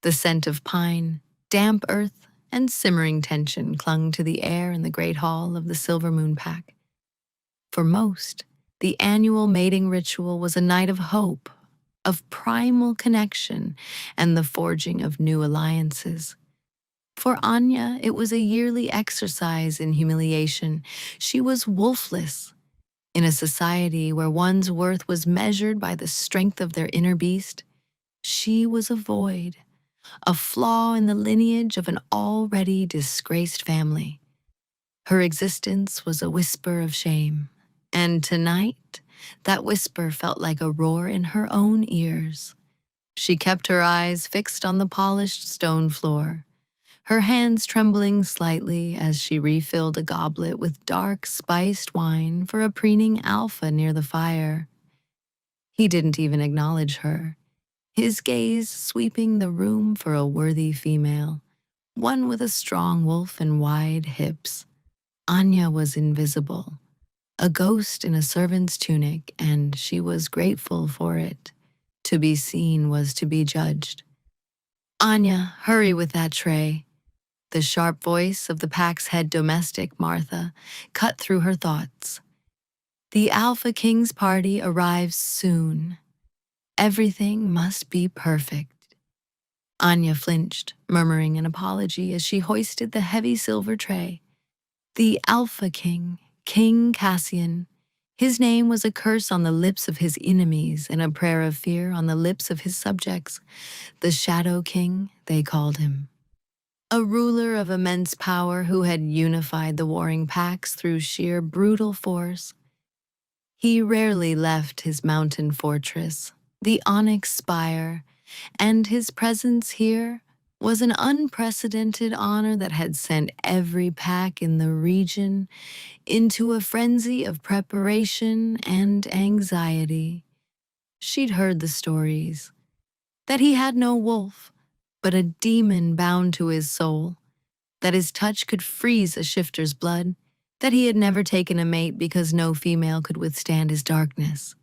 The scent of pine, damp earth, and simmering tension clung to the air in the great hall of the Silver Moon Pack. For most, the annual mating ritual was a night of hope, of primal connection, and the forging of new alliances. For Anya, it was a yearly exercise in humiliation. She was wolfless. In a society where one's worth was measured by the strength of their inner beast, she was a void, a flaw in the lineage of an already disgraced family. Her existence was a whisper of shame, and tonight, that whisper felt like a roar in her own ears. She kept her eyes fixed on the polished stone floor, her hands trembling slightly as she refilled a goblet with dark, spiced wine for a preening alpha near the fire. He didn't even acknowledge her, his gaze sweeping the room for a worthy female, one with a strong wolf and wide hips. Anya was invisible, a ghost in a servant's tunic, and she was grateful for it. To be seen was to be judged. "Anya, hurry with that tray." The sharp voice of the pack's head domestic, Martha, cut through her thoughts. "The Alpha King's party arrives soon. Everything must be perfect." Anya flinched, murmuring an apology as she hoisted the heavy silver tray. The Alpha King, King Cassian. His name was a curse on the lips of his enemies and a prayer of fear on the lips of his subjects. The Shadow King, they called him. A ruler of immense power who had unified the warring packs through sheer brutal force. He rarely left his mountain fortress, the onyx spire, and his presence here was an unprecedented honor that had sent every pack in the region into a frenzy of preparation and anxiety. She'd heard the stories, that he had no wolf, but a demon bound to his soul, that his touch could freeze a shifter's blood, that he had never taken a mate because no female could withstand his darkness.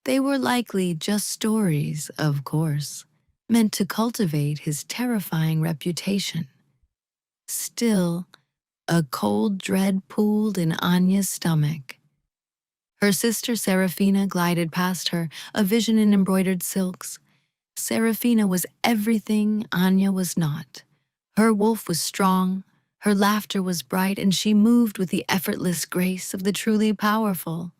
They were likely just stories, of course, meant to cultivate his terrifying reputation. Still, a cold dread pooled in Anya's stomach. Her sister Serafina glided past her, a vision in embroidered silks. Serafina was everything Anya was not. Her wolf was strong, her laughter was bright, and she moved with the effortless grace of the truly powerful.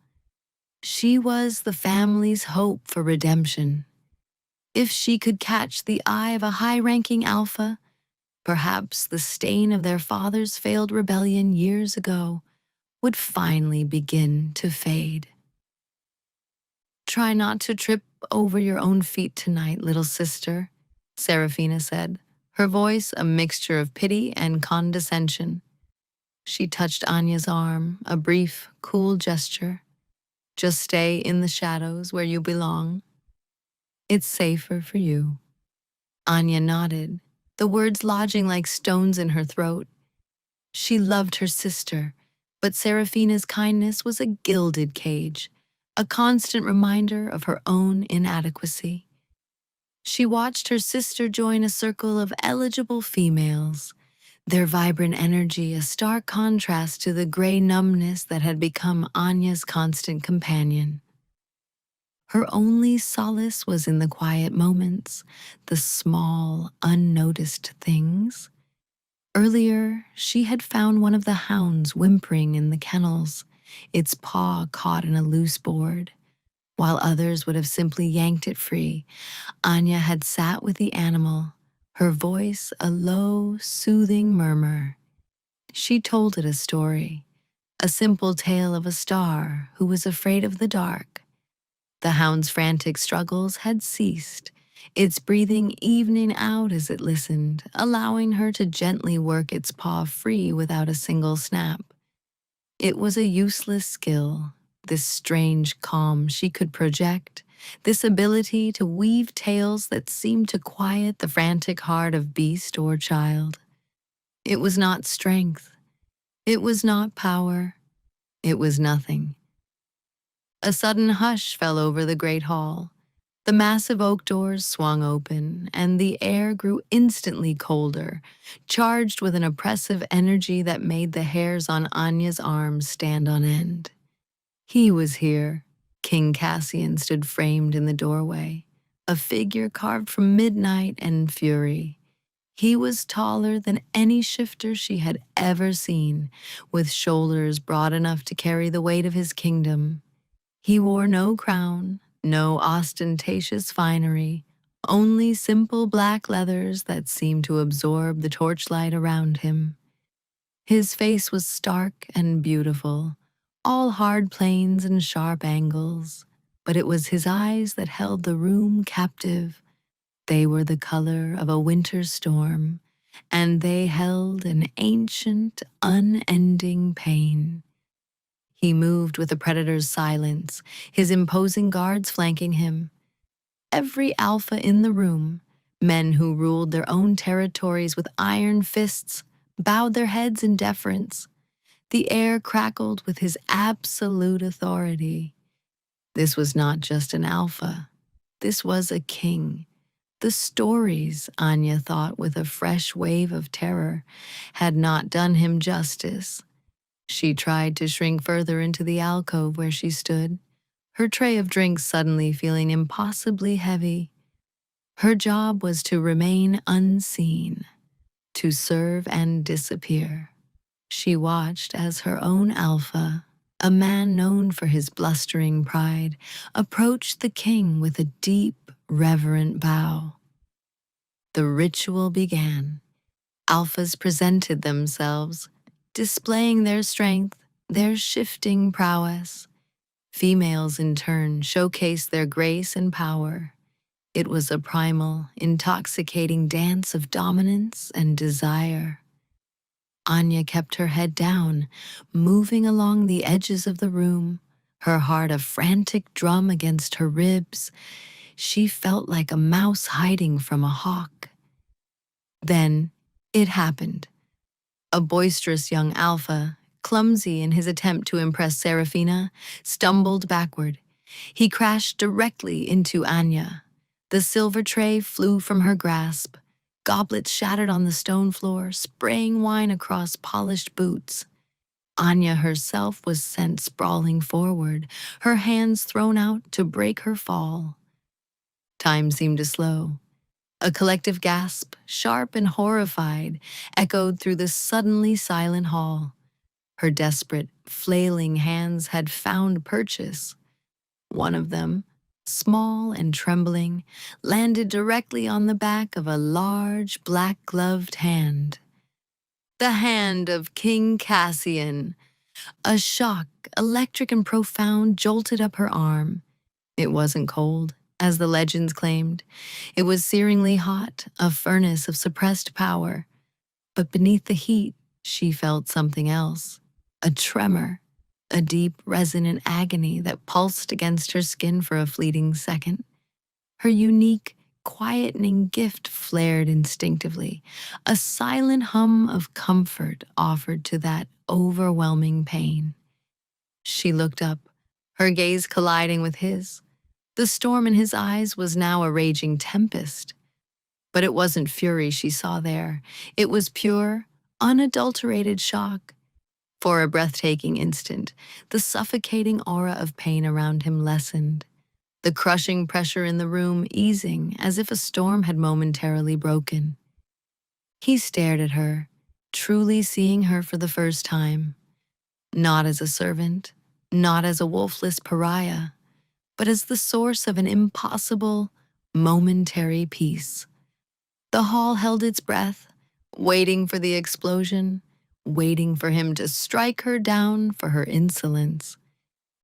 She was the family's hope for redemption. If she could catch the eye of a high-ranking alpha, perhaps the stain of their father's failed rebellion years ago would finally begin to fade. "Try not to trip over your own feet tonight, little sister," Serafina said, her voice a mixture of pity and condescension. She touched Anya's arm, a brief, cool gesture. "Just stay in the shadows where you belong. It's safer for you." Anya nodded, the words lodging like stones in her throat. She loved her sister, but Serafina's kindness was a gilded cage, a constant reminder of her own inadequacy. She watched her sister join a circle of eligible females, their vibrant energy a stark contrast to the gray numbness that had become Anya's constant companion. Her only solace was in the quiet moments, the small, unnoticed things. Earlier, she had found one of the hounds whimpering in the kennels, its paw caught in a loose board. While others would have simply yanked it free, Anya had sat with the animal, her voice a low, soothing murmur. She told it a story, a simple tale of a star who was afraid of the dark. The hound's frantic struggles had ceased, its breathing evening out as it listened, allowing her to gently work its paw free without a single snap. It was a useless skill, this strange calm she could project, this ability to weave tales that seemed to quiet the frantic heart of beast or child. It was not strength. It was not power. It was nothing. A sudden hush fell over the great hall. The massive oak doors swung open, and the air grew instantly colder, charged with an oppressive energy that made the hairs on Anya's arms stand on end. He was here. King Cassian stood framed in the doorway, a figure carved from midnight and fury. He was taller than any shifter she had ever seen, with shoulders broad enough to carry the weight of his kingdom. He wore no crown, no ostentatious finery, only simple black leathers that seemed to absorb the torchlight around him. His face was stark and beautiful, all hard planes and sharp angles, but it was his eyes that held the room captive. They were the color of a winter storm, and they held an ancient, unending pain. He moved with the predator's silence, his imposing guards flanking him. Every alpha in the room, men who ruled their own territories with iron fists, bowed their heads in deference. The air crackled with his absolute authority. This was not just an alpha. This was a king. The stories, Anya thought with a fresh wave of terror, had not done him justice. She tried to shrink further into the alcove where she stood, her tray of drinks suddenly feeling impossibly heavy. Her job was to remain unseen, to serve and disappear. She watched as her own alpha, a man known for his blustering pride, approached the king with a deep, reverent bow. The ritual began. Alphas presented themselves, displaying their strength, their shifting prowess. Females, in turn, showcased their grace and power. It was a primal, intoxicating dance of dominance and desire. Anya kept her head down, moving along the edges of the room, her heart a frantic drum against her ribs. She felt like a mouse hiding from a hawk. Then it happened. A boisterous young alpha, clumsy in his attempt to impress Serafina, stumbled backward. He crashed directly into Anya. The silver tray flew from her grasp. Goblets shattered on the stone floor, spraying wine across polished boots. Anya herself was sent sprawling forward, her hands thrown out to break her fall. Time seemed to slow. A collective gasp, sharp and horrified, echoed through the suddenly silent hall. Her desperate, flailing hands had found purchase. One of them, small and trembling, landed directly on the back of a large, black-gloved hand. The hand of King Cassian. A shock, electric and profound, jolted up her arm. It wasn't cold, as the legends claimed. It was searingly hot, a furnace of suppressed power. But beneath the heat, she felt something else. A tremor, a deep, resonant agony that pulsed against her skin for a fleeting second. Her unique, quietening gift flared instinctively, a silent hum of comfort offered to that overwhelming pain. She looked up, her gaze colliding with his. The storm in his eyes was now a raging tempest. But it wasn't fury she saw there. It was pure, unadulterated shock. For a breathtaking instant, the suffocating aura of pain around him lessened, the crushing pressure in the room easing as if a storm had momentarily broken. He stared at her, truly seeing her for the first time. Not as a servant, not as a wolfless pariah, but as the source of an impossible, momentary peace. The hall held its breath, waiting for the explosion, waiting for him to strike her down for her insolence.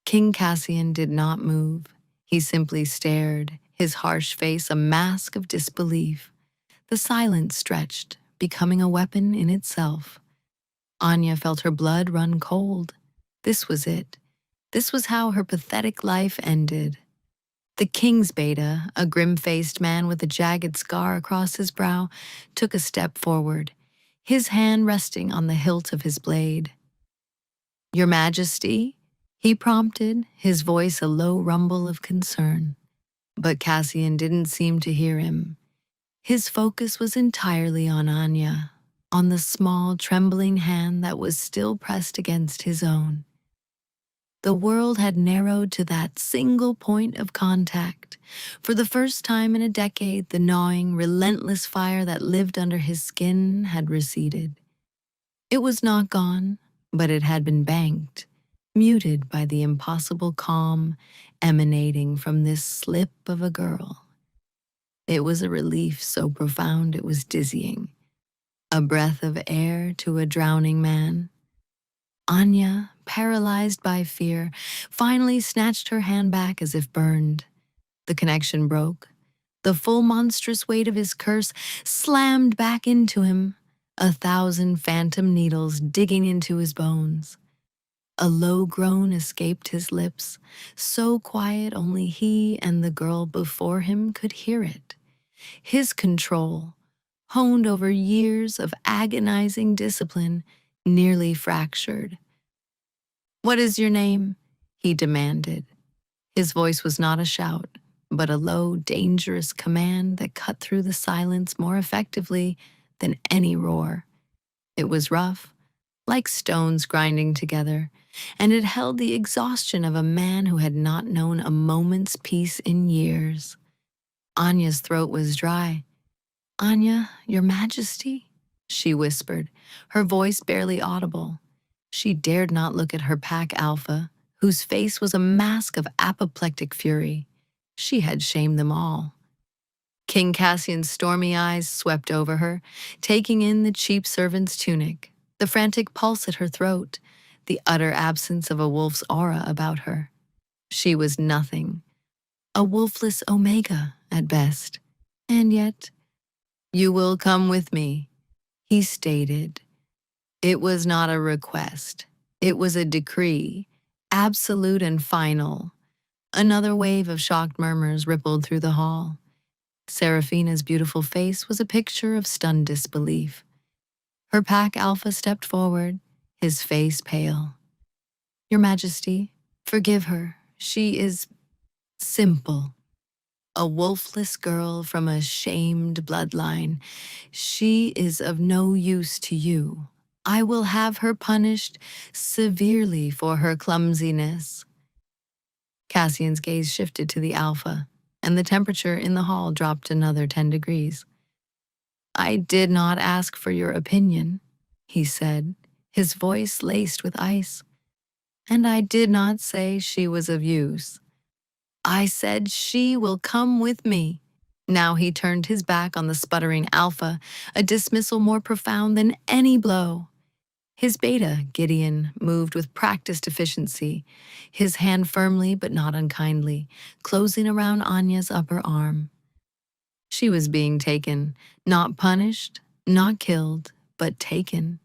King Cassian did not move. He simply stared, his harsh face a mask of disbelief. The silence stretched, becoming a weapon in itself. Anya felt her blood run cold. This was it. This was how her pathetic life ended. The king's beta, a grim-faced man with a jagged scar across his brow, took a step forward, his hand resting on the hilt of his blade. "Your Majesty?" he prompted, his voice a low rumble of concern. But Cassian didn't seem to hear him. His focus was entirely on Anya, on the small, trembling hand that was still pressed against his own. The world had narrowed to that single point of contact. For the first time in a decade, the gnawing, relentless fire that lived under his skin had receded. It was not gone, but it had been banked, muted by the impossible calm emanating from this slip of a girl. It was a relief so profound it was dizzying, a breath of air to a drowning man. Anya, paralyzed by fear, finally snatched her hand back as if burned. The connection broke. The full monstrous weight of his curse slammed back into him, 1,000 phantom needles digging into his bones. A low groan escaped his lips, so quiet only he and the girl before him could hear it. His control, honed over years of agonizing discipline, nearly fractured. "What is your name?" he demanded. His voice was not a shout, but a low, dangerous command that cut through the silence more effectively than any roar. It was rough, like stones grinding together, and it held the exhaustion of a man who had not known a moment's peace in years. Anya's throat was dry. "Anya, your Majesty?" she whispered, her voice barely audible. She dared not look at her pack alpha, whose face was a mask of apoplectic fury. She had shamed them all. King Cassian's stormy eyes swept over her, taking in the cheap servant's tunic, the frantic pulse at her throat, the utter absence of a wolf's aura about her. She was nothing, a wolfless omega at best. And yet, "You will come with me," he stated. It was not a request. It was a decree, absolute and final. Another wave of shocked murmurs rippled through the hall. Seraphina's beautiful face was a picture of stunned disbelief. Her pack alpha stepped forward, his face pale. "Your Majesty, forgive her. She is simple. A wolfless girl from a shamed bloodline. She is of no use to you. I will have her punished severely for her clumsiness." Cassian's gaze shifted to the alpha, and the temperature in the hall dropped another 10 degrees. "I did not ask for your opinion," he said, his voice laced with ice. "And I did not say she was of use. I said she will come with me." Now he turned his back on the sputtering alpha, a dismissal more profound than any blow. His beta, Gideon, moved with practiced efficiency, his hand firmly but not unkindly, closing around Anya's upper arm. She was being taken, not punished, not killed, but taken.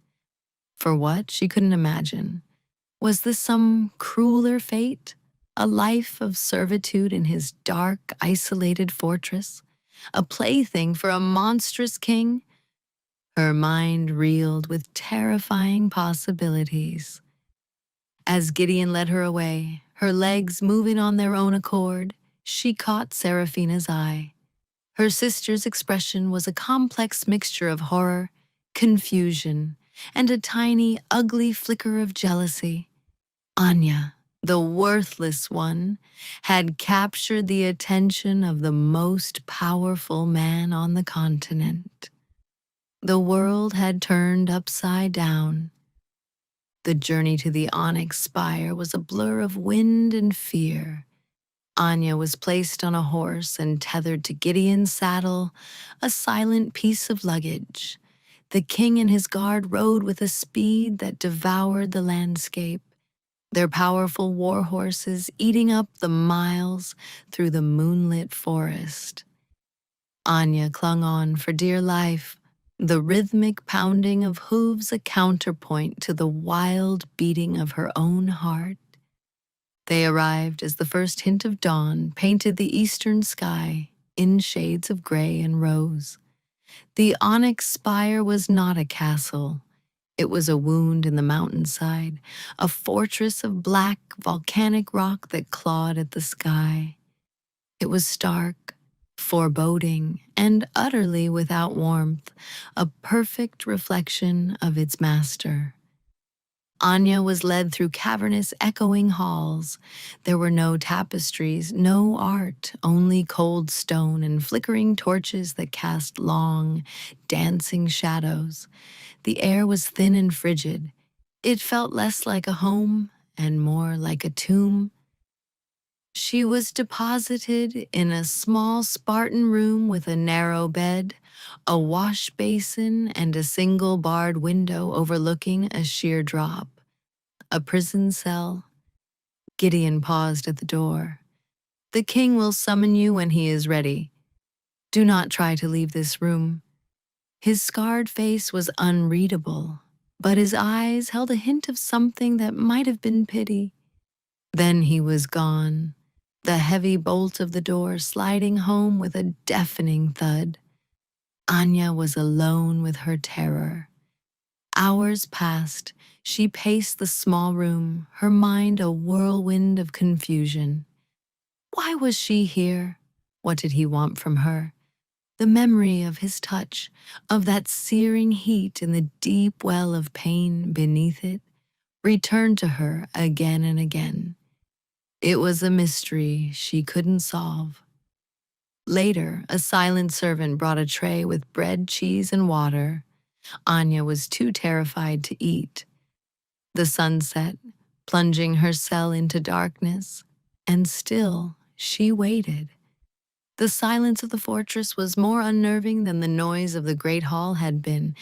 For what? She couldn't imagine. Was this some crueler fate? A life of servitude in his dark, isolated fortress? A plaything for a monstrous king? Her mind reeled with terrifying possibilities. As Gideon led her away, her legs moving on their own accord, she caught Seraphina's eye. Her sister's expression was a complex mixture of horror, confusion, and a tiny, ugly flicker of jealousy. Anya, the worthless one, had captured the attention of the most powerful man on the continent. The world had turned upside down. The journey to the onyx spire was a blur of wind and fear. Anya was placed on a horse and tethered to Gideon's saddle, a silent piece of luggage. The king and his guard rode with a speed that devoured the landscape, their powerful war horses eating up the miles through the moonlit forest. Anya clung on for dear life, the rhythmic pounding of hooves a counterpoint to the wild beating of her own heart. They arrived as the first hint of dawn painted the eastern sky in shades of gray and rose. The onyx spire was not a castle. It was a wound in the mountainside, a fortress of black, volcanic rock that clawed at the sky. It was stark, foreboding, and utterly without warmth, a perfect reflection of its master. Anya was led through cavernous, echoing halls. There were no tapestries, no art, only cold stone and flickering torches that cast long, dancing shadows. The air was thin and frigid. It felt less like a home and more like a tomb. She was deposited in a small Spartan room with a narrow bed, a wash basin, and a single barred window overlooking a sheer drop. A prison cell. Gideon paused at the door. The king will summon you when he is ready. Do not try to leave this room. His scarred face was unreadable, but his eyes held a hint of something that might have been pity. Then he was gone, the heavy bolt of the door sliding home with a deafening thud. Anya was alone with her terror. Hours passed. She paced the small room, her mind a whirlwind of confusion. Why was she here? What did he want from her? The memory of his touch, of that searing heat in the deep well of pain beneath it, returned to her again and again. It was a mystery she couldn't solve. Later, a silent servant brought a tray with bread, cheese, and water. Anya was too terrified to eat. The sun set, plunging her cell into darkness, and still she waited. The silence of the fortress was more unnerving than the noise of the great hall had been.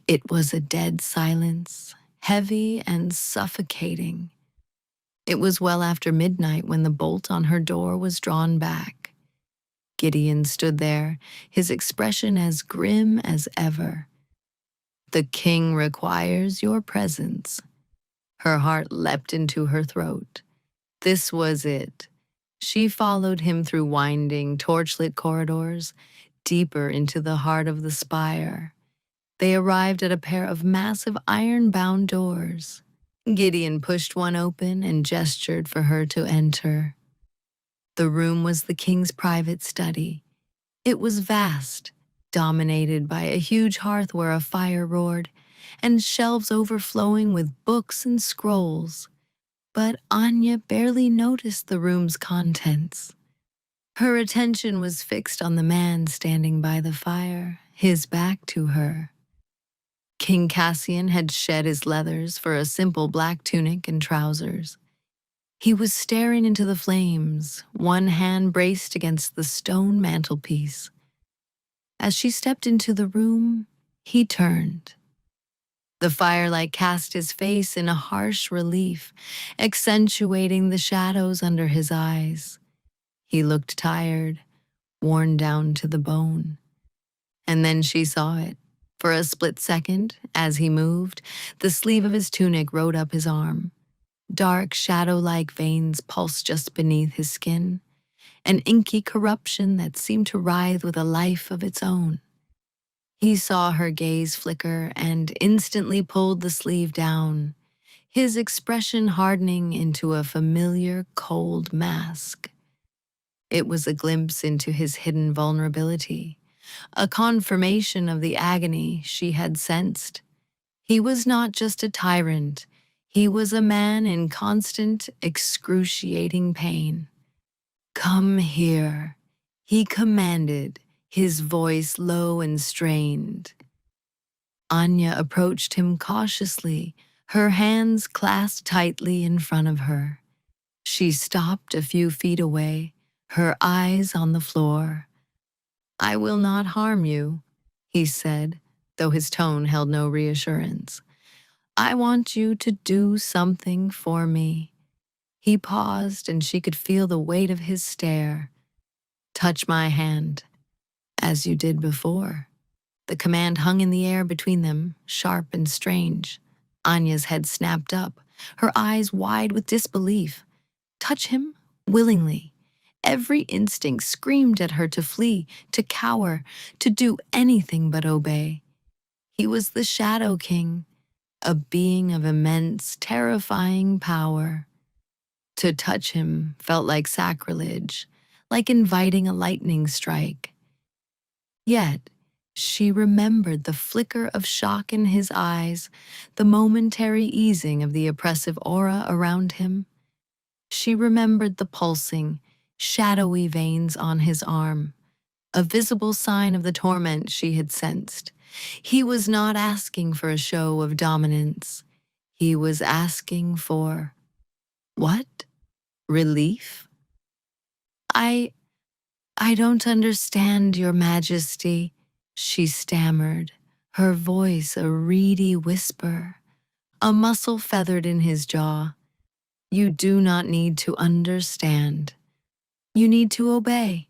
It was a dead silence, heavy and suffocating. It was well after midnight when the bolt on her door was drawn back. Gideon stood there, his expression as grim as ever. The king requires your presence. Her heart leapt into her throat. This was it. She followed him through winding, torchlit corridors, deeper into the heart of the spire. They arrived at a pair of massive iron-bound doors. Gideon pushed one open and gestured for her to enter. The room was the king's private study. It was vast, dominated by a huge hearth where a fire roared, and shelves overflowing with books and scrolls. But Anya barely noticed the room's contents. Her attention was fixed on the man standing by the fire, his back to her. King Cassian had shed his leathers for a simple black tunic and trousers. He was staring into the flames, one hand braced against the stone mantelpiece. As she stepped into the room, he turned. The firelight cast his face in a harsh relief, accentuating the shadows under his eyes. He looked tired, worn down to the bone. And then she saw it. For a split second, as he moved, the sleeve of his tunic rode up his arm. Dark, shadow-like veins pulsed just beneath his skin, an inky corruption that seemed to writhe with a life of its own. He saw her gaze flicker and instantly pulled the sleeve down, his expression hardening into a familiar, cold mask. It was a glimpse into his hidden vulnerability, a confirmation of the agony she had sensed. He was not just a tyrant, he was a man in constant, excruciating pain. "Come here," he commanded, his voice low and strained. Anya approached him cautiously, her hands clasped tightly in front of her. She stopped a few feet away, her eyes on the floor. "I will not harm you," he said, though his tone held no reassurance. "I want you to do something for me." He paused, and she could feel the weight of his stare. "Touch my hand, as you did before." The command hung in the air between them, sharp and strange. Anya's head snapped up, her eyes wide with disbelief. Touch him? Willingly. Every instinct screamed at her to flee, to cower, to do anything but obey. He was the Shadow King, a being of immense, terrifying power. To touch him felt like sacrilege, like inviting a lightning strike. Yet, she remembered the flicker of shock in his eyes, the momentary easing of the oppressive aura around him. She remembered the pulsing, shadowy veins on his arm, a visible sign of the torment she had sensed. He was not asking for a show of dominance. He was asking for, what? Relief? I I don't understand, Your Majesty, she stammered, her voice a reedy whisper, a muscle feathered in his jaw. You do not need to understand. You need to obey.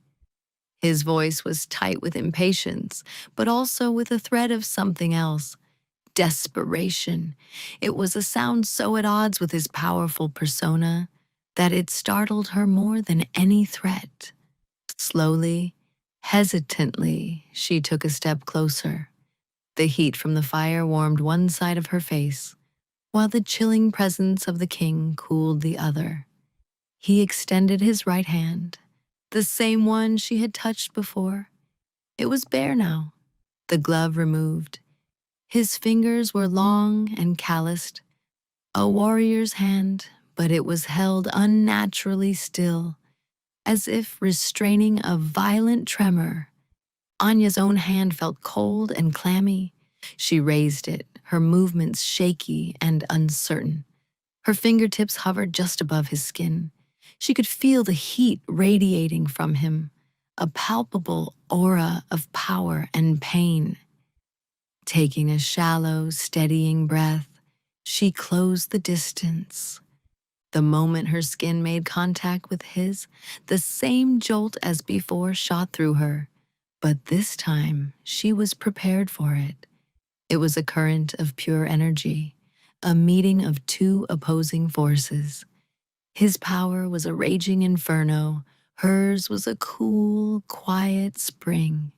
His voice was tight with impatience, but also with a thread of something else, desperation. It was a sound so at odds with his powerful persona that it startled her more than any threat. Slowly, hesitantly, she took a step closer. The heat from the fire warmed one side of her face, while the chilling presence of the king cooled the other. He extended his right hand, the same one she had touched before. It was bare now, the glove removed. His fingers were long and calloused, a warrior's hand, but it was held unnaturally still, as if restraining a violent tremor. Anya's own hand felt cold and clammy. She raised it, her movements shaky and uncertain. Her fingertips hovered just above his skin. She could feel the heat radiating from him, a palpable aura of power and pain. Taking a shallow, steadying breath, she closed the distance. The moment her skin made contact with his, the same jolt as before shot through her. But this time, she was prepared for it. It was a current of pure energy, a meeting of two opposing forces. His power was a raging inferno, hers was a cool, quiet spring.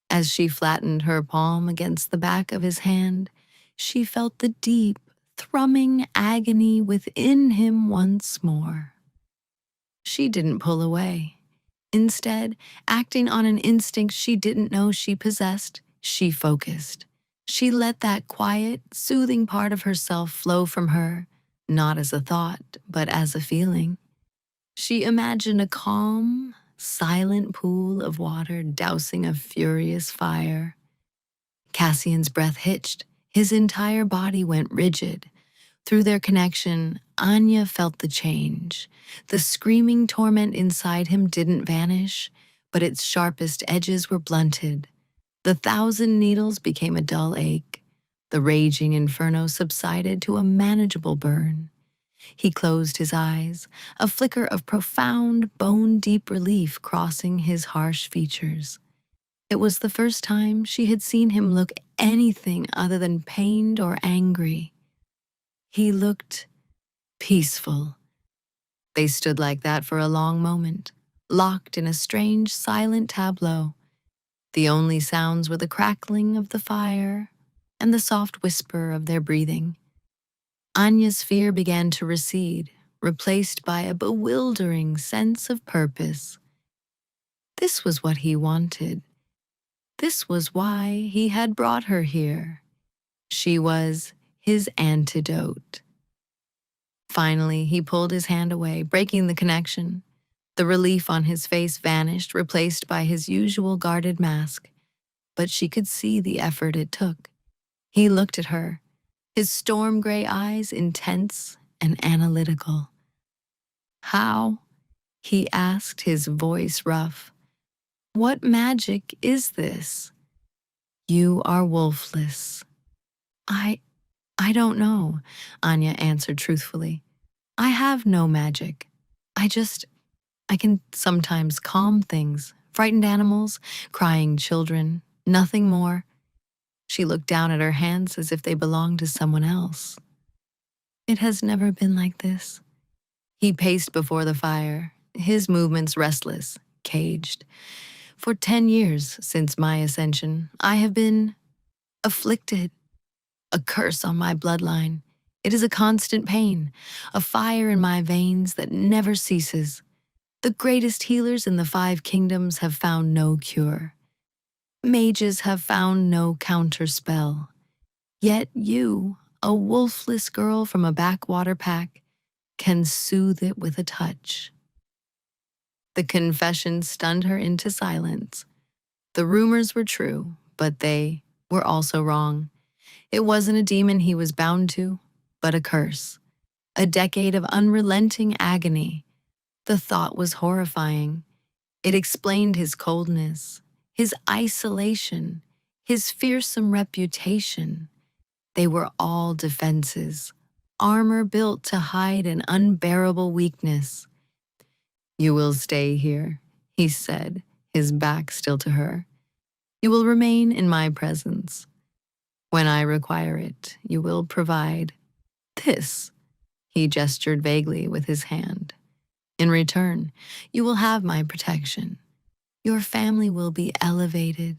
As she flattened her palm against the back of his hand, she felt the deep, thrumming agony within him once more. She didn't pull away. Instead, acting on an instinct she didn't know she possessed, she focused. She let that quiet, soothing part of herself flow from her, not as a thought, but as a feeling. She imagined a calm, silent pool of water dousing a furious fire. Cassian's breath hitched. His entire body went rigid. Through their connection, Anya felt the change. The screaming torment inside him didn't vanish, but its sharpest edges were blunted. The thousand needles became a dull ache. The raging inferno subsided to a manageable burn. He closed his eyes, a flicker of profound, bone-deep relief crossing his harsh features. It was the first time she had seen him look anything other than pained or angry. He looked peaceful. They stood like that for a long moment, locked in a strange, silent tableau. The only sounds were the crackling of the fire and the soft whisper of their breathing. Anya's fear began to recede, replaced by a bewildering sense of purpose. This was what he wanted. This was why he had brought her here. She was his antidote. Finally, he pulled his hand away, breaking the connection. The relief on his face vanished, replaced by his usual guarded mask. But she could see the effort it took. He looked at her, his storm gray eyes intense and analytical. How? He asked, his voice rough. What magic is this? You are wolfless. I don't know, Anya answered truthfully. I have no magic. I can sometimes calm things, frightened animals, crying children, nothing more. She looked down at her hands as if they belonged to someone else. It has never been like this. He paced before the fire, his movements restless, caged. For 10 years since my ascension, I have been afflicted, a curse on my bloodline. It is a constant pain, a fire in my veins that never ceases. The greatest healers in the 5 kingdoms have found no cure. Mages have found no counterspell. Yet you, a wolfless girl from a backwater pack, can soothe it with a touch." The confession stunned her into silence. The rumors were true, but they were also wrong. It wasn't a demon he was bound to, but a curse. A decade of unrelenting agony. The thought was horrifying. It explained his coldness, his isolation, his fearsome reputation. They were all defenses, armor built to hide an unbearable weakness. "You will stay here," he said, his back still to her. "You will remain in my presence. When I require it, you will provide this." He gestured vaguely with his hand. "In return, you will have my protection. Your family will be elevated.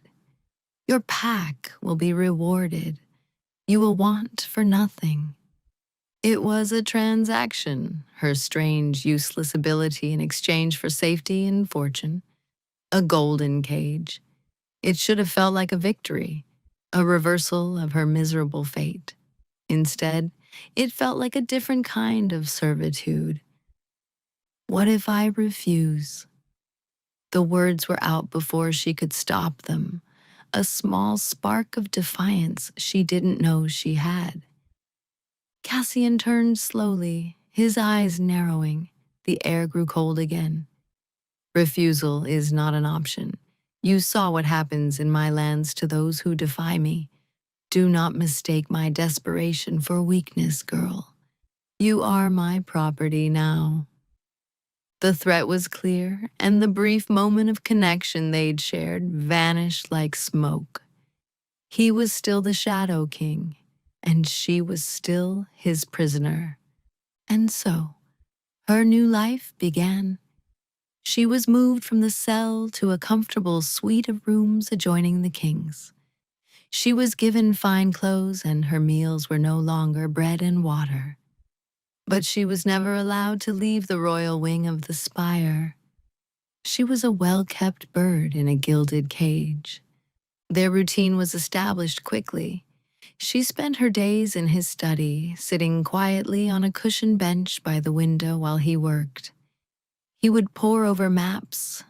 Your pack will be rewarded. You will want for nothing." It was a transaction, her strange, useless ability in exchange for safety and fortune. A golden cage. It should have felt like a victory, a reversal of her miserable fate. Instead, it felt like a different kind of servitude. "What if I refuse?" The words were out before she could stop them, a small spark of defiance she didn't know she had. Cassian turned slowly, his eyes narrowing. The air grew cold again. "Refusal is not an option. You saw what happens in my lands to those who defy me. Do not mistake my desperation for weakness, girl. You are my property now." The threat was clear, and the brief moment of connection they'd shared vanished like smoke. He was still the Shadow King, and she was still his prisoner. And so, her new life began. She was moved from the cell to a comfortable suite of rooms adjoining the king's. She was given fine clothes, and her meals were no longer bread and water. But she was never allowed to leave the royal wing of the spire. She was a well-kept bird in a gilded cage. Their routine was established quickly. She spent her days in his study, sitting quietly on a cushioned bench by the window while he worked. He would pore over maps,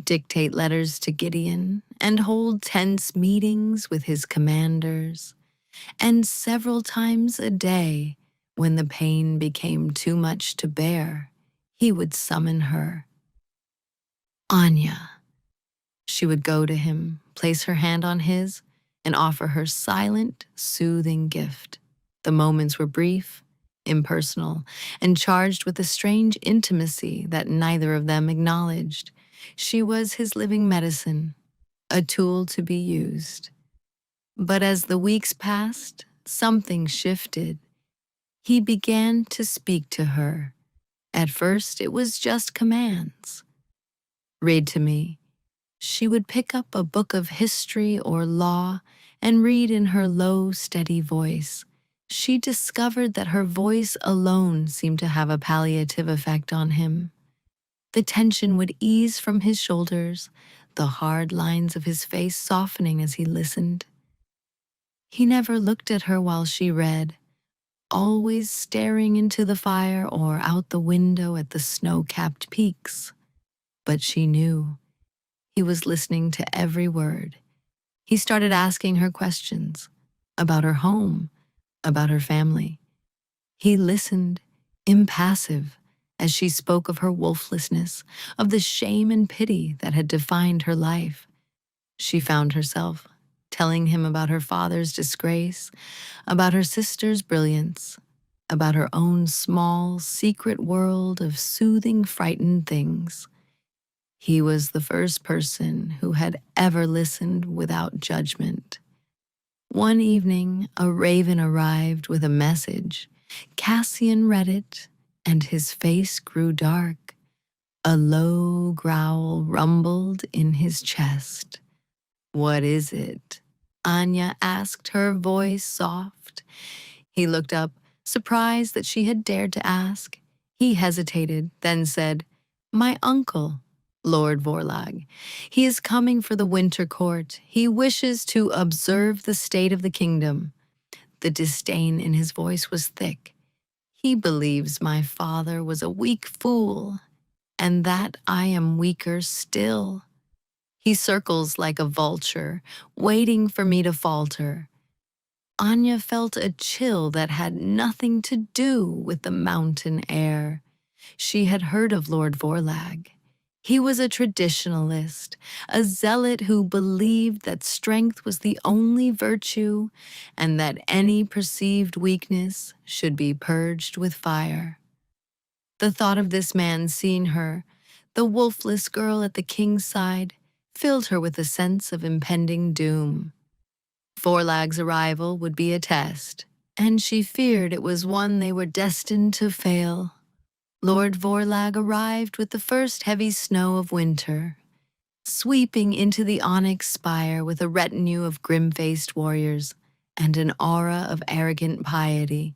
dictate letters to Gideon, and hold tense meetings with his commanders. And several times a day, when the pain became too much to bear, he would summon her. "Anya." She would go to him, place her hand on his, and offer her silent, soothing gift. The moments were brief, impersonal, and charged with a strange intimacy that neither of them acknowledged. She was his living medicine, a tool to be used. But as the weeks passed, something shifted. He began to speak to her. At first, it was just commands. "Read to me." She would pick up a book of history or law and read in her low, steady voice. She discovered that her voice alone seemed to have a palliative effect on him. The tension would ease from his shoulders, the hard lines of his face softening as he listened. He never looked at her while she read, always staring into the fire or out the window at the snow-capped peaks. But she knew. He was listening to every word. He started asking her questions about her home, about her family. He listened, impassive, as she spoke of her wolflessness, of the shame and pity that had defined her life. She found herself telling him about her father's disgrace, about her sister's brilliance, about her own small, secret world of soothing, frightened things. He was the first person who had ever listened without judgment. One evening, a raven arrived with a message. Cassian read it, and his face grew dark. A low growl rumbled in his chest. "What is it?" Anya asked, her voice soft. He looked up, surprised that she had dared to ask. He hesitated, then said, My uncle, Lord Vorlag. He is coming for the winter court. He wishes to observe the state of the kingdom. The disdain in his voice was thick. He believes my father was a weak fool, and that I am weaker still. He circles like a vulture, waiting for me to falter. Anya felt a chill that had nothing to do with the mountain air. She had heard of Lord Vorlag. He was a traditionalist, a zealot who believed that strength was the only virtue and that any perceived weakness should be purged with fire. The thought of this man seeing her, the wolfless girl at the king's side, filled her with a sense of impending doom. Vorlag's arrival would be a test, and she feared it was one they were destined to fail. Lord Vorlag arrived with the first heavy snow of winter, sweeping into the onyx spire with a retinue of grim-faced warriors and an aura of arrogant piety.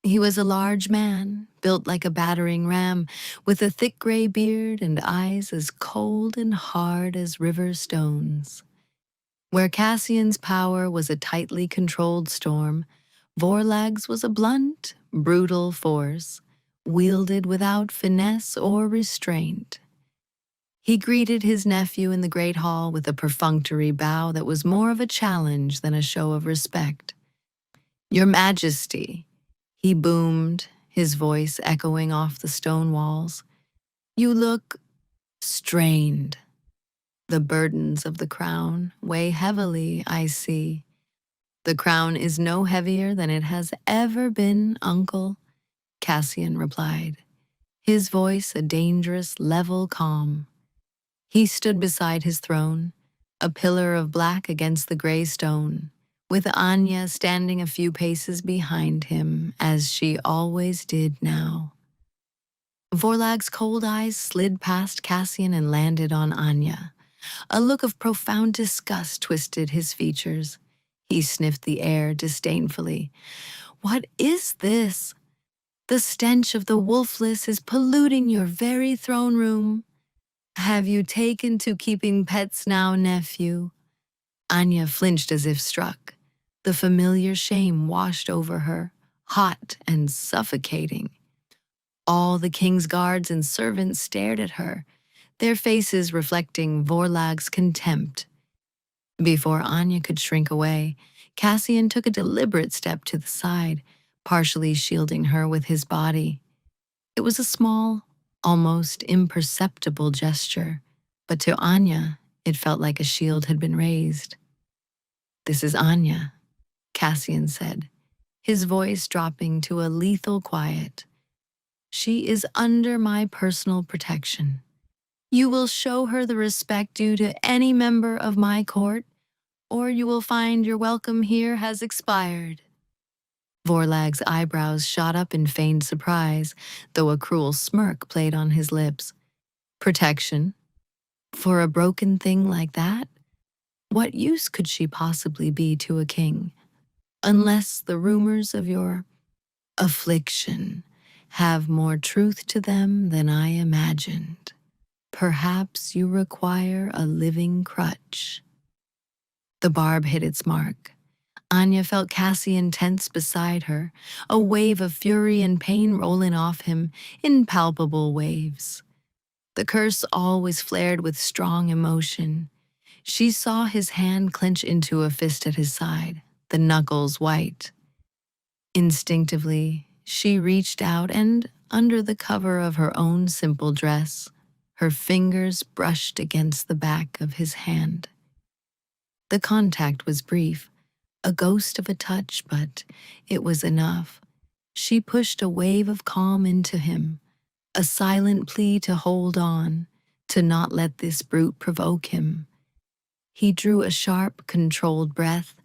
He was a large man, built like a battering ram, with a thick gray beard and eyes as cold and hard as river stones. Where Cassian's power was a tightly controlled storm, Vorlag's was a blunt, brutal force, wielded without finesse or restraint. He greeted his nephew in the great hall with a perfunctory bow that was more of a challenge than a show of respect. "Your Majesty," he boomed, his voice echoing off the stone walls. "You look strained. The burdens of the crown weigh heavily, I see." "The crown is no heavier than it has ever been, uncle," Cassian replied, his voice a dangerous, level calm. He stood beside his throne, a pillar of black against the gray stone, with Anya standing a few paces behind him, as she always did now. Vorlag's cold eyes slid past Cassian and landed on Anya. A look of profound disgust twisted his features. He sniffed the air disdainfully. "What is this? The stench of the wolfless is polluting your very throne room. Have you taken to keeping pets now, nephew?" Anya flinched as if struck. The familiar shame washed over her, hot and suffocating. All the king's guards and servants stared at her, their faces reflecting Vorlag's contempt. Before Anya could shrink away, Cassian took a deliberate step to the side, partially shielding her with his body. It was a small, almost imperceptible gesture, but to Anya, it felt like a shield had been raised. "This is Anya," Cassian said, his voice dropping to a lethal quiet. "She is under my personal protection. You will show her the respect due to any member of my court, or you will find your welcome here has expired." Vorlag's eyebrows shot up in feigned surprise, though a cruel smirk played on his lips. "Protection? For a broken thing like that? What use could she possibly be to a king? Unless the rumors of your affliction have more truth to them than I imagined. Perhaps you require a living crutch." The barb hit its mark. Anya felt Cassian tense beside her, a wave of fury and pain rolling off him in palpable waves. The curse always flared with strong emotion. She saw his hand clench into a fist at his side, the knuckles white. Instinctively, she reached out and, under the cover of her own simple dress, her fingers brushed against the back of his hand. The contact was brief, a ghost of a touch, but it was enough. She pushed a wave of calm into him, a silent plea to hold on, to not let this brute provoke him. He drew a sharp, controlled breath,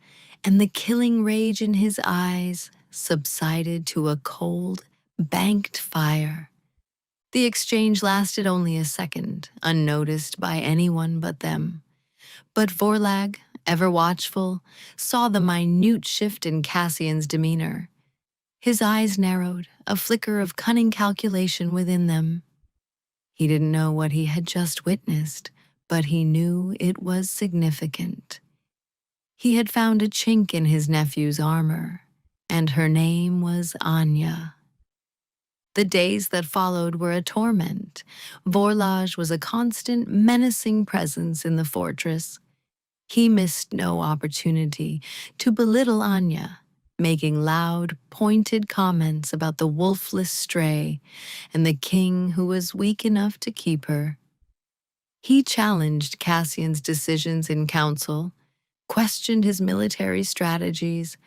and the killing rage in his eyes subsided to a cold, banked fire. The exchange lasted only a second, unnoticed by anyone but them. But Vorlag, ever watchful, saw the minute shift in Cassian's demeanor. His eyes narrowed, a flicker of cunning calculation within them. He didn't know what he had just witnessed, but he knew it was significant. He had found a chink in his nephew's armor, and her name was Anya. The days that followed were a torment. Vorlage was a constant, menacing presence in the fortress. He missed no opportunity to belittle Anya, making loud, pointed comments about the wolfless stray and the king who was weak enough to keep her. He challenged Cassian's decisions in council, questioned his military strategies,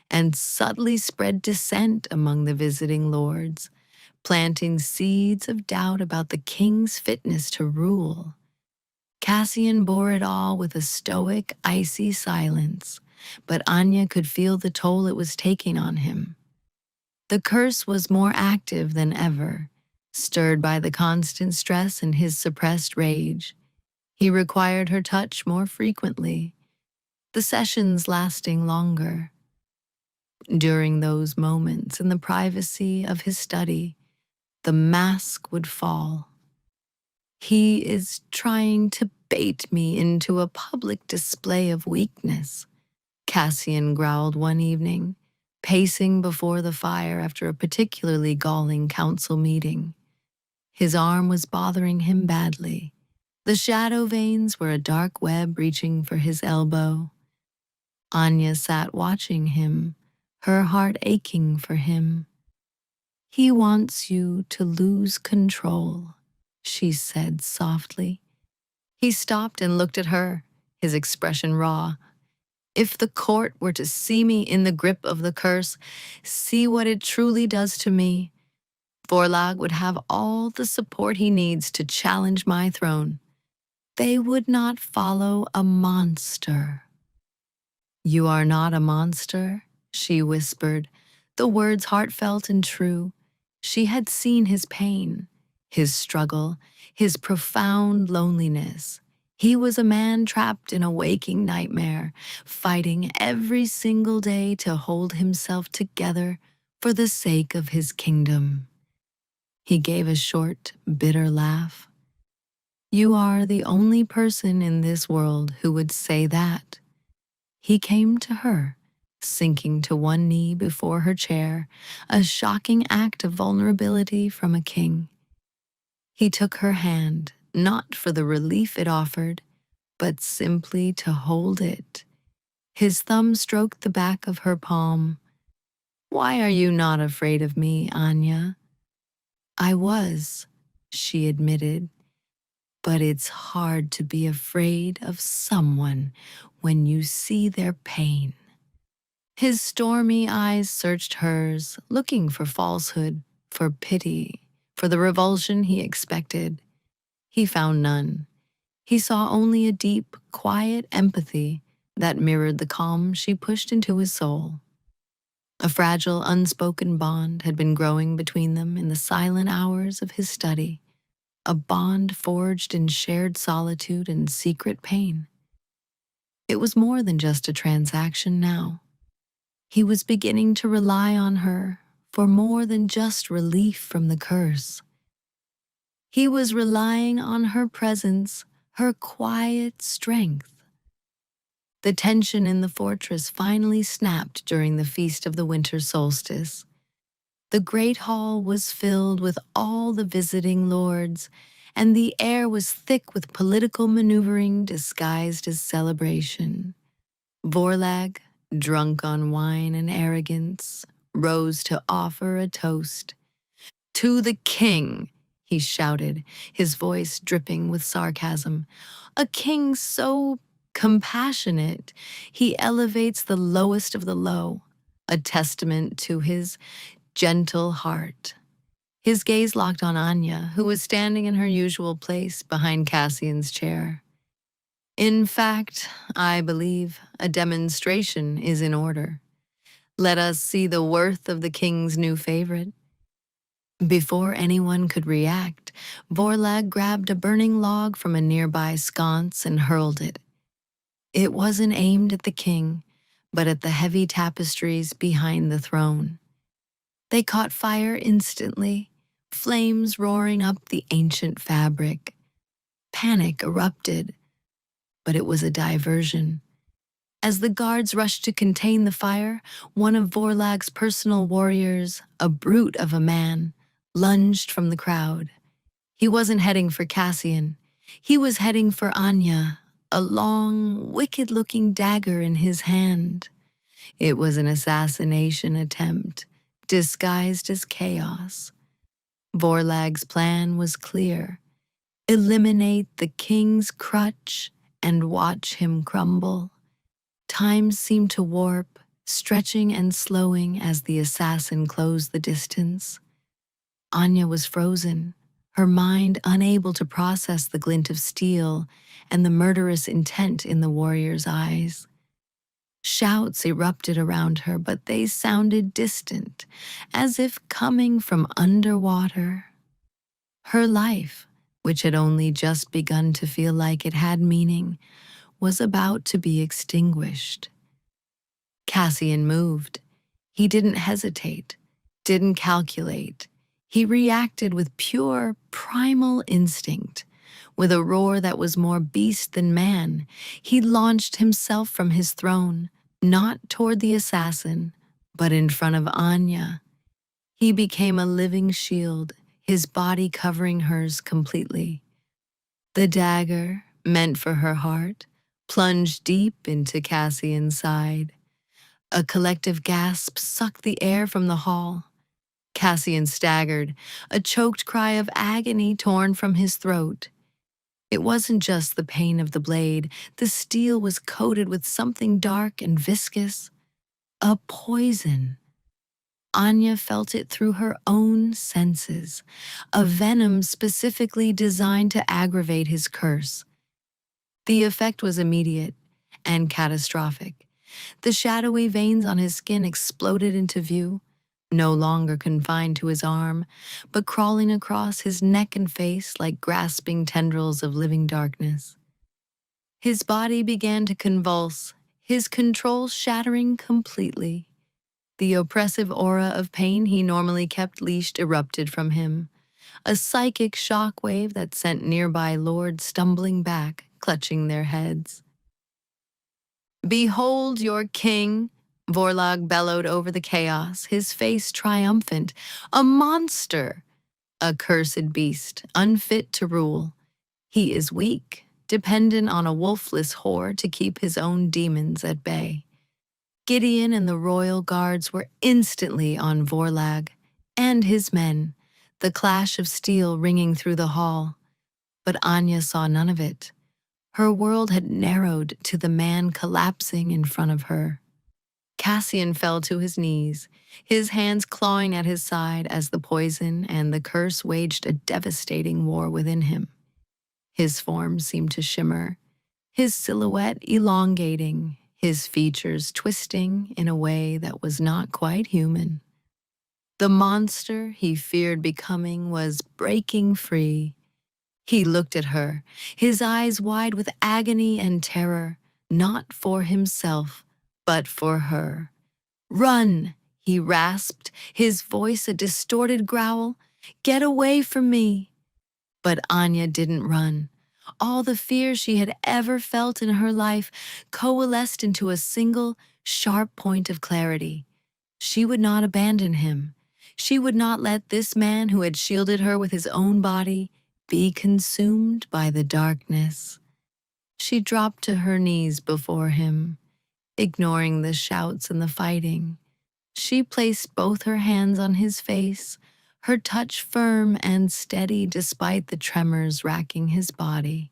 and subtly spread dissent among the visiting lords, planting seeds of doubt about the king's fitness to rule. Cassian bore it all with a stoic, icy silence, but Anya could feel the toll it was taking on him. The curse was more active than ever, stirred by the constant stress and his suppressed rage. He required her touch more frequently, the sessions lasting longer. During those moments in the privacy of his study, the mask would fall. He is trying to bait me into a public display of weakness, Cassian growled one evening, pacing before the fire after a particularly galling council meeting. His arm was bothering him badly. The shadow veins were a dark web reaching for his elbow. Anya sat watching him, her heart aching for him. "He wants you to lose control," she said softly. He stopped and looked at her, his expression raw. "If the court were to see me in the grip of the curse, see what it truly does to me, Vorlag would have all the support he needs to challenge my throne. They would not follow a monster." "You are not a monster," she whispered, the words heartfelt and true. She had seen his pain, his struggle, his profound loneliness. He was a man trapped in a waking nightmare, fighting every single day to hold himself together for the sake of his kingdom. He gave a short, bitter laugh. "You are the only person in this world who would say that." He came to her, sinking to one knee before her chair, a shocking act of vulnerability from a king. He took her hand, not for the relief it offered, but simply to hold it. His thumb stroked the back of her palm. "Why are you not afraid of me, Anya?" "I was," she admitted, "but it's hard to be afraid of someone when you see their pain." His stormy eyes searched hers, looking for falsehood, for pity, for the revulsion he expected. He found none. He saw only a deep, quiet empathy that mirrored the calm she pushed into his soul. A fragile, unspoken bond had been growing between them in the silent hours of his study, a bond forged in shared solitude and secret pain. It was more than just a transaction now. He was beginning to rely on her for more than just relief from the curse. He was relying on her presence, her quiet strength. The tension in the fortress finally snapped during the feast of the winter solstice. The great hall was filled with all the visiting lords, and the air was thick with political maneuvering disguised as celebration. Vorlag, drunk on wine and arrogance, rose to offer a toast. "To the king," he shouted, his voice dripping with sarcasm. "A king so compassionate, he elevates the lowest of the low, a testament to his gentle heart." His gaze locked on Anya, who was standing in her usual place behind Cassian's chair. "In fact, I believe a demonstration is in order. Let us see the worth of the king's new favorite." Before anyone could react, Vorlag grabbed a burning log from a nearby sconce and hurled it. It wasn't aimed at the king, but at the heavy tapestries behind the throne. They caught fire instantly, flames roaring up the ancient fabric. Panic erupted, but it was a diversion. As the guards rushed to contain the fire, one of Vorlag's personal warriors, a brute of a man, lunged from the crowd. He wasn't heading for Cassian. He was heading for Anya, a long, wicked-looking dagger in his hand. It was an assassination attempt, disguised as chaos. Vorlag's plan was clear: eliminate the king's crutch and watch him crumble. Time seemed to warp, stretching and slowing as the assassin closed the distance. Anya was frozen, her mind unable to process the glint of steel and the murderous intent in the warrior's eyes. Shouts erupted around her, but they sounded distant, as if coming from underwater. Her life, which had only just begun to feel like it had meaning, was about to be extinguished. Cassian moved. He didn't hesitate, didn't calculate. He reacted with pure, primal instinct. With a roar that was more beast than man, he launched himself from his throne, not toward the assassin, but in front of Anya. He became a living shield, his body covering hers completely. The dagger, meant for her heart, plunged deep into Cassian's side. A collective gasp sucked the air from the hall. Cassian staggered, a choked cry of agony torn from his throat. It wasn't just the pain of the blade. The steel was coated with something dark and viscous. A poison. Anya felt it through her own senses, a venom specifically designed to aggravate his curse. The effect was immediate and catastrophic. The shadowy veins on his skin exploded into view, no longer confined to his arm, but crawling across his neck and face like grasping tendrils of living darkness. His body began to convulse, his control shattering completely. The oppressive aura of pain he normally kept leashed erupted from him, a psychic shockwave that sent nearby lords stumbling back, clutching their heads. "Behold your king," Vorlag bellowed over the chaos, his face triumphant. "A monster! A cursed beast, unfit to rule. He is weak, dependent on a wolfless whore to keep his own demons at bay." Gideon and the royal guards were instantly on Vorlag and his men, the clash of steel ringing through the hall. But Anya saw none of it. Her world had narrowed to the man collapsing in front of her. Cassian fell to his knees, his hands clawing at his side as the poison and the curse waged a devastating war within him. His form seemed to shimmer, his silhouette elongating, his features twisting in a way that was not quite human. The monster he feared becoming was breaking free. He looked at her, his eyes wide with agony and terror, not for himself, but for her. "Run," he rasped, his voice a distorted growl. "Get away from me." But Anya didn't run. All the fear she had ever felt in her life coalesced into a single, sharp point of clarity. She would not abandon him. She would not let this man who had shielded her with his own body be consumed by the darkness. She dropped to her knees before him, ignoring the shouts and the fighting. She placed both her hands on his face, her touch firm and steady despite the tremors racking his body.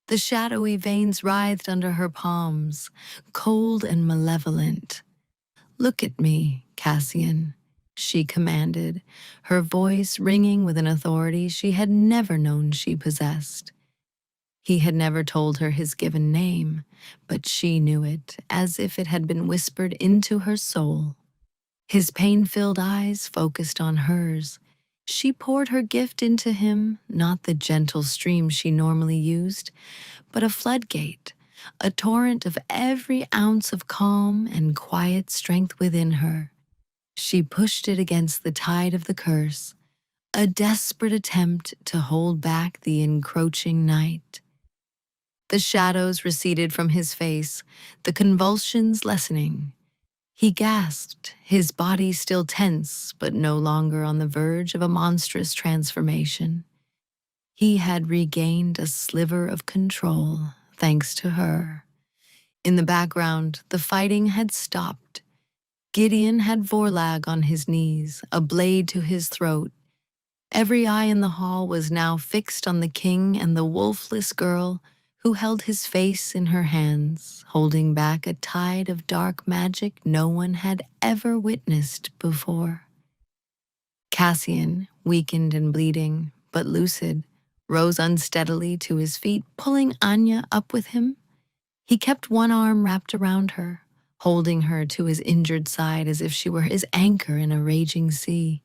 The shadowy veins writhed under her palms, cold and malevolent. "Look at me, Cassian," she commanded, her voice ringing with an authority she had never known she possessed. He had never told her his given name, but she knew it as if it had been whispered into her soul. His pain-filled eyes focused on hers. She poured her gift into him, not the gentle stream she normally used, but a floodgate, a torrent of every ounce of calm and quiet strength within her. She pushed it against the tide of the curse, a desperate attempt to hold back the encroaching night. The shadows receded from his face, the convulsions lessening. He gasped, his body still tense, but no longer on the verge of a monstrous transformation. He had regained a sliver of control, thanks to her. In the background, the fighting had stopped. Gideon had Vorlag on his knees, a blade to his throat. Every eye in the hall was now fixed on the king and the wolfless girl who held his face in her hands, holding back a tide of dark magic no one had ever witnessed before. Cassian, weakened and bleeding, but lucid, rose unsteadily to his feet, pulling Anya up with him. He kept one arm wrapped around her, holding her to his injured side as if she were his anchor in a raging sea.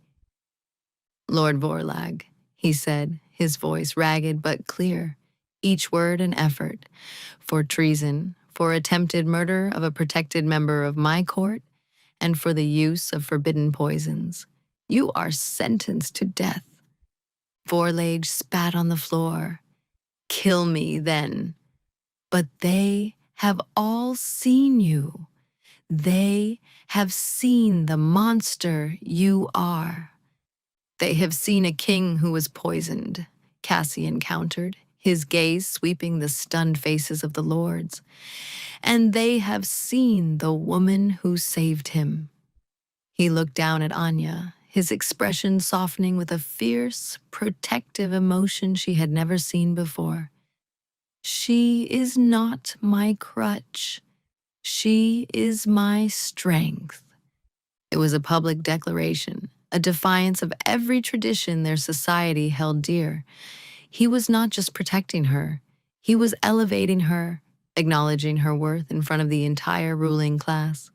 "Lord Vorlag," he said, his voice ragged but clear, each word an effort. "For treason, for attempted murder of a protected member of my court, and for the use of forbidden poisons, you are sentenced to death." Vorlag spat on the floor. "Kill me, then. But they have all seen you. They have seen the monster you are." "They have seen a king who was poisoned," Cassian countered, his gaze sweeping the stunned faces of the lords. "And they have seen the woman who saved him." He looked down at Anya, his expression softening with a fierce, protective emotion she had never seen before. "She is not my crutch. She is my strength." It was a public declaration, a defiance of every tradition their society held dear. He was not just protecting her, he was elevating her, acknowledging her worth in front of the entire ruling class.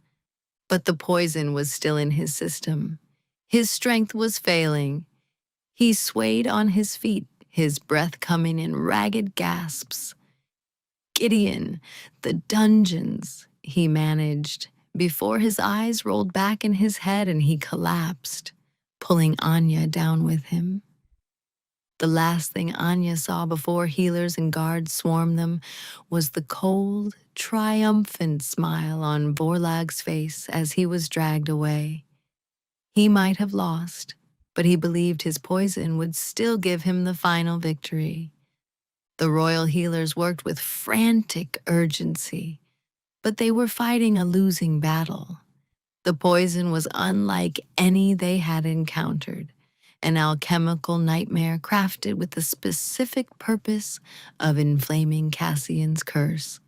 But the poison was still in his system. His strength was failing. He swayed on his feet, his breath coming in ragged gasps. "Gideon, the dungeons," he managed, before his eyes rolled back in his head and he collapsed, pulling Anya down with him. The last thing Anya saw before healers and guards swarmed them was the cold, triumphant smile on Vorlag's face as he was dragged away. He might have lost, but he believed his poison would still give him the final victory. The royal healers worked with frantic urgency, but they were fighting a losing battle. The poison was unlike any they had encountered, an alchemical nightmare crafted with the specific purpose of inflaming Cassian's curse.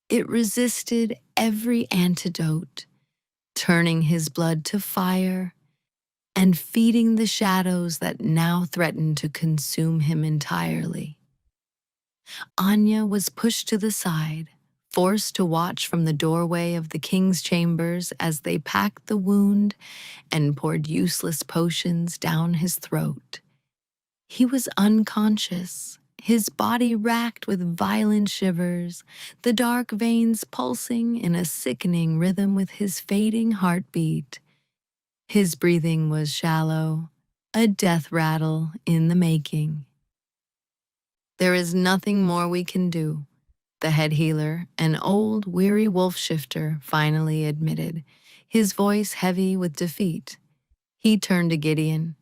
It resisted every antidote, turning his blood to fire and feeding the shadows that now threatened to consume him entirely. Anya was pushed to the side, forced to watch from the doorway of the king's chambers as they packed the wound and poured useless potions down his throat. He was unconscious, his body racked with violent shivers, the dark veins pulsing in a sickening rhythm with his fading heartbeat. His breathing was shallow, a death rattle in the making. "There is nothing more we can do," the head healer, an old, weary wolf shifter, finally admitted, his voice heavy with defeat. He turned to Gideon.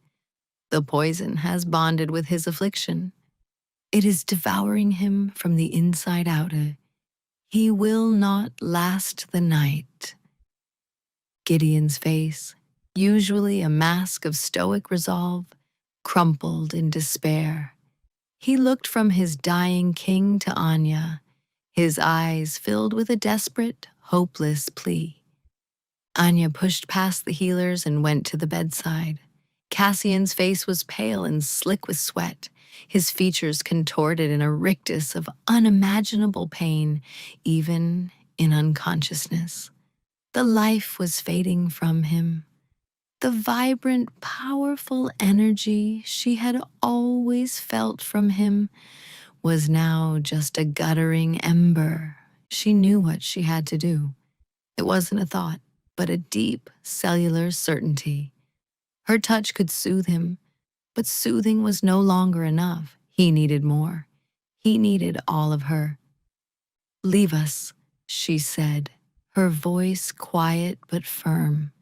"The poison has bonded with his affliction. It is devouring him from the inside out. He will not last the night." Gideon's face, usually a mask of stoic resolve, crumpled in despair. He looked from his dying king to Anya, his eyes filled with a desperate, hopeless plea. Anya pushed past the healers and went to the bedside. Cassian's face was pale and slick with sweat, his features contorted in a rictus of unimaginable pain, even in unconsciousness. The life was fading from him. The vibrant, powerful energy she had always felt from him was now just a guttering ember. She knew what she had to do. It wasn't a thought, but a deep, cellular certainty. Her touch could soothe him, But soothing was no longer enough. He needed more. He needed all of her. "Leave us," she said, her voice quiet but firm.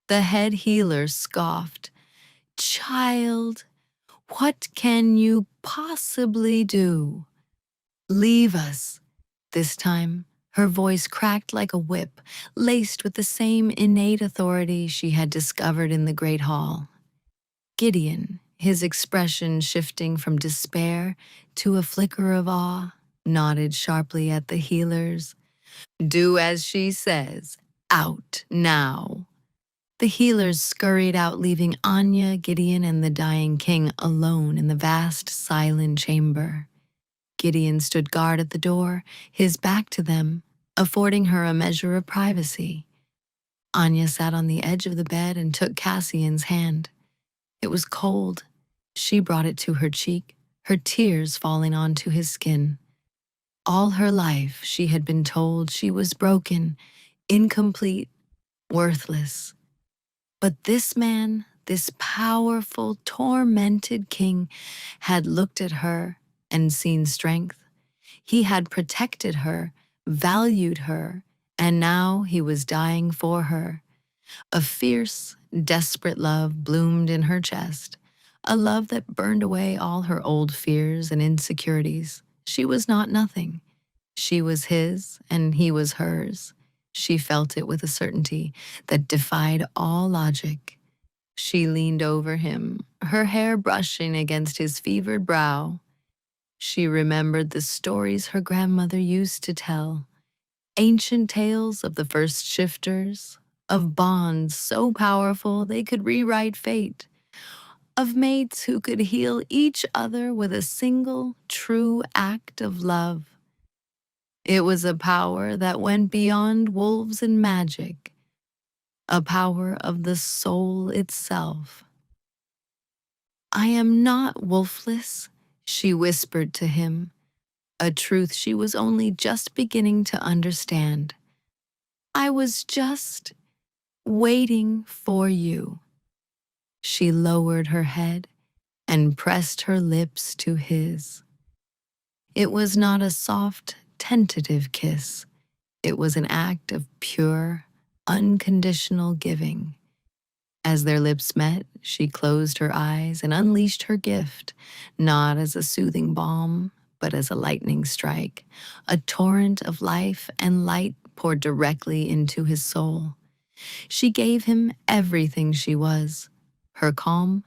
The head healer scoffed. "Child, what can you possibly do?" "Leave us." This time, her voice cracked like a whip, laced with the same innate authority she had discovered in the Great Hall. Gideon, his expression shifting from despair to a flicker of awe, nodded sharply at the healers. "Do as she says. Out now." The healers scurried out, leaving Anya, Gideon, and the dying king alone in the vast, silent chamber. Gideon stood guard at the door, his back to them, affording her a measure of privacy. Anya sat on the edge of the bed and took Cassian's hand. It was cold. She brought it to her cheek, her tears falling onto his skin. All her life she had been told she was broken, incomplete, worthless. But this man, this powerful, tormented king, had looked at her and seen strength. He had protected her, valued her, and now he was dying for her. A fierce, desperate love bloomed in her chest, a love that burned away all her old fears and insecurities. She was not nothing. She was his, and he was hers. She felt it with a certainty that defied all logic. She leaned over him, her hair brushing against his fevered brow. She remembered the stories her grandmother used to tell, ancient tales of the first shifters, of bonds so powerful they could rewrite fate, of mates who could heal each other with a single, true act of love. It was a power that went beyond wolves and magic, a power of the soul itself. "I am not wolfless," she whispered to him, a truth she was only just beginning to understand. "I was just waiting for you." She lowered her head and pressed her lips to his. It was not a soft, tentative kiss. It was an act of pure, unconditional giving. As their lips met, she closed her eyes and unleashed her gift, not as a soothing balm, but as a lightning strike. A torrent of life and light poured directly into his soul. She gave him everything she was, her calm,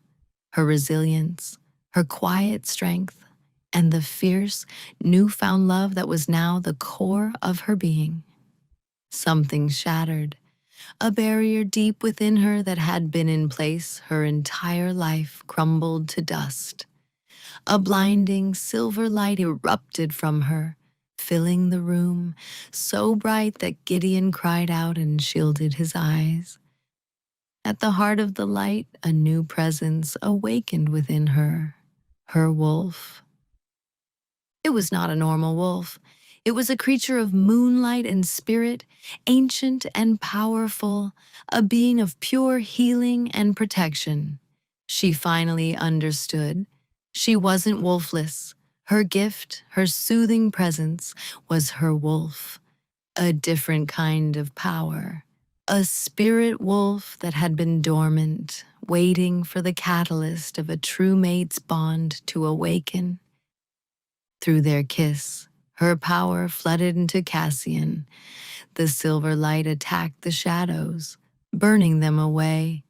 her resilience, her quiet strength, and the fierce, newfound love that was now the core of her being. Something shattered. A barrier deep within her that had been in place her entire life crumbled to dust. A blinding silver light erupted from her, filling the room, so bright that Gideon cried out and shielded his eyes. At the heart of the light, a new presence awakened within her, her wolf. It was not a normal wolf. It was a creature of moonlight and spirit, ancient and powerful, a being of pure healing and protection. She finally understood. She wasn't wolfless. Her gift, her soothing presence, was her wolf, a different kind of power. A spirit wolf that had been dormant, waiting for the catalyst of a true mate's bond to awaken. Through their kiss, her power flooded into Cassian. The silver light attacked the shadows, burning them away.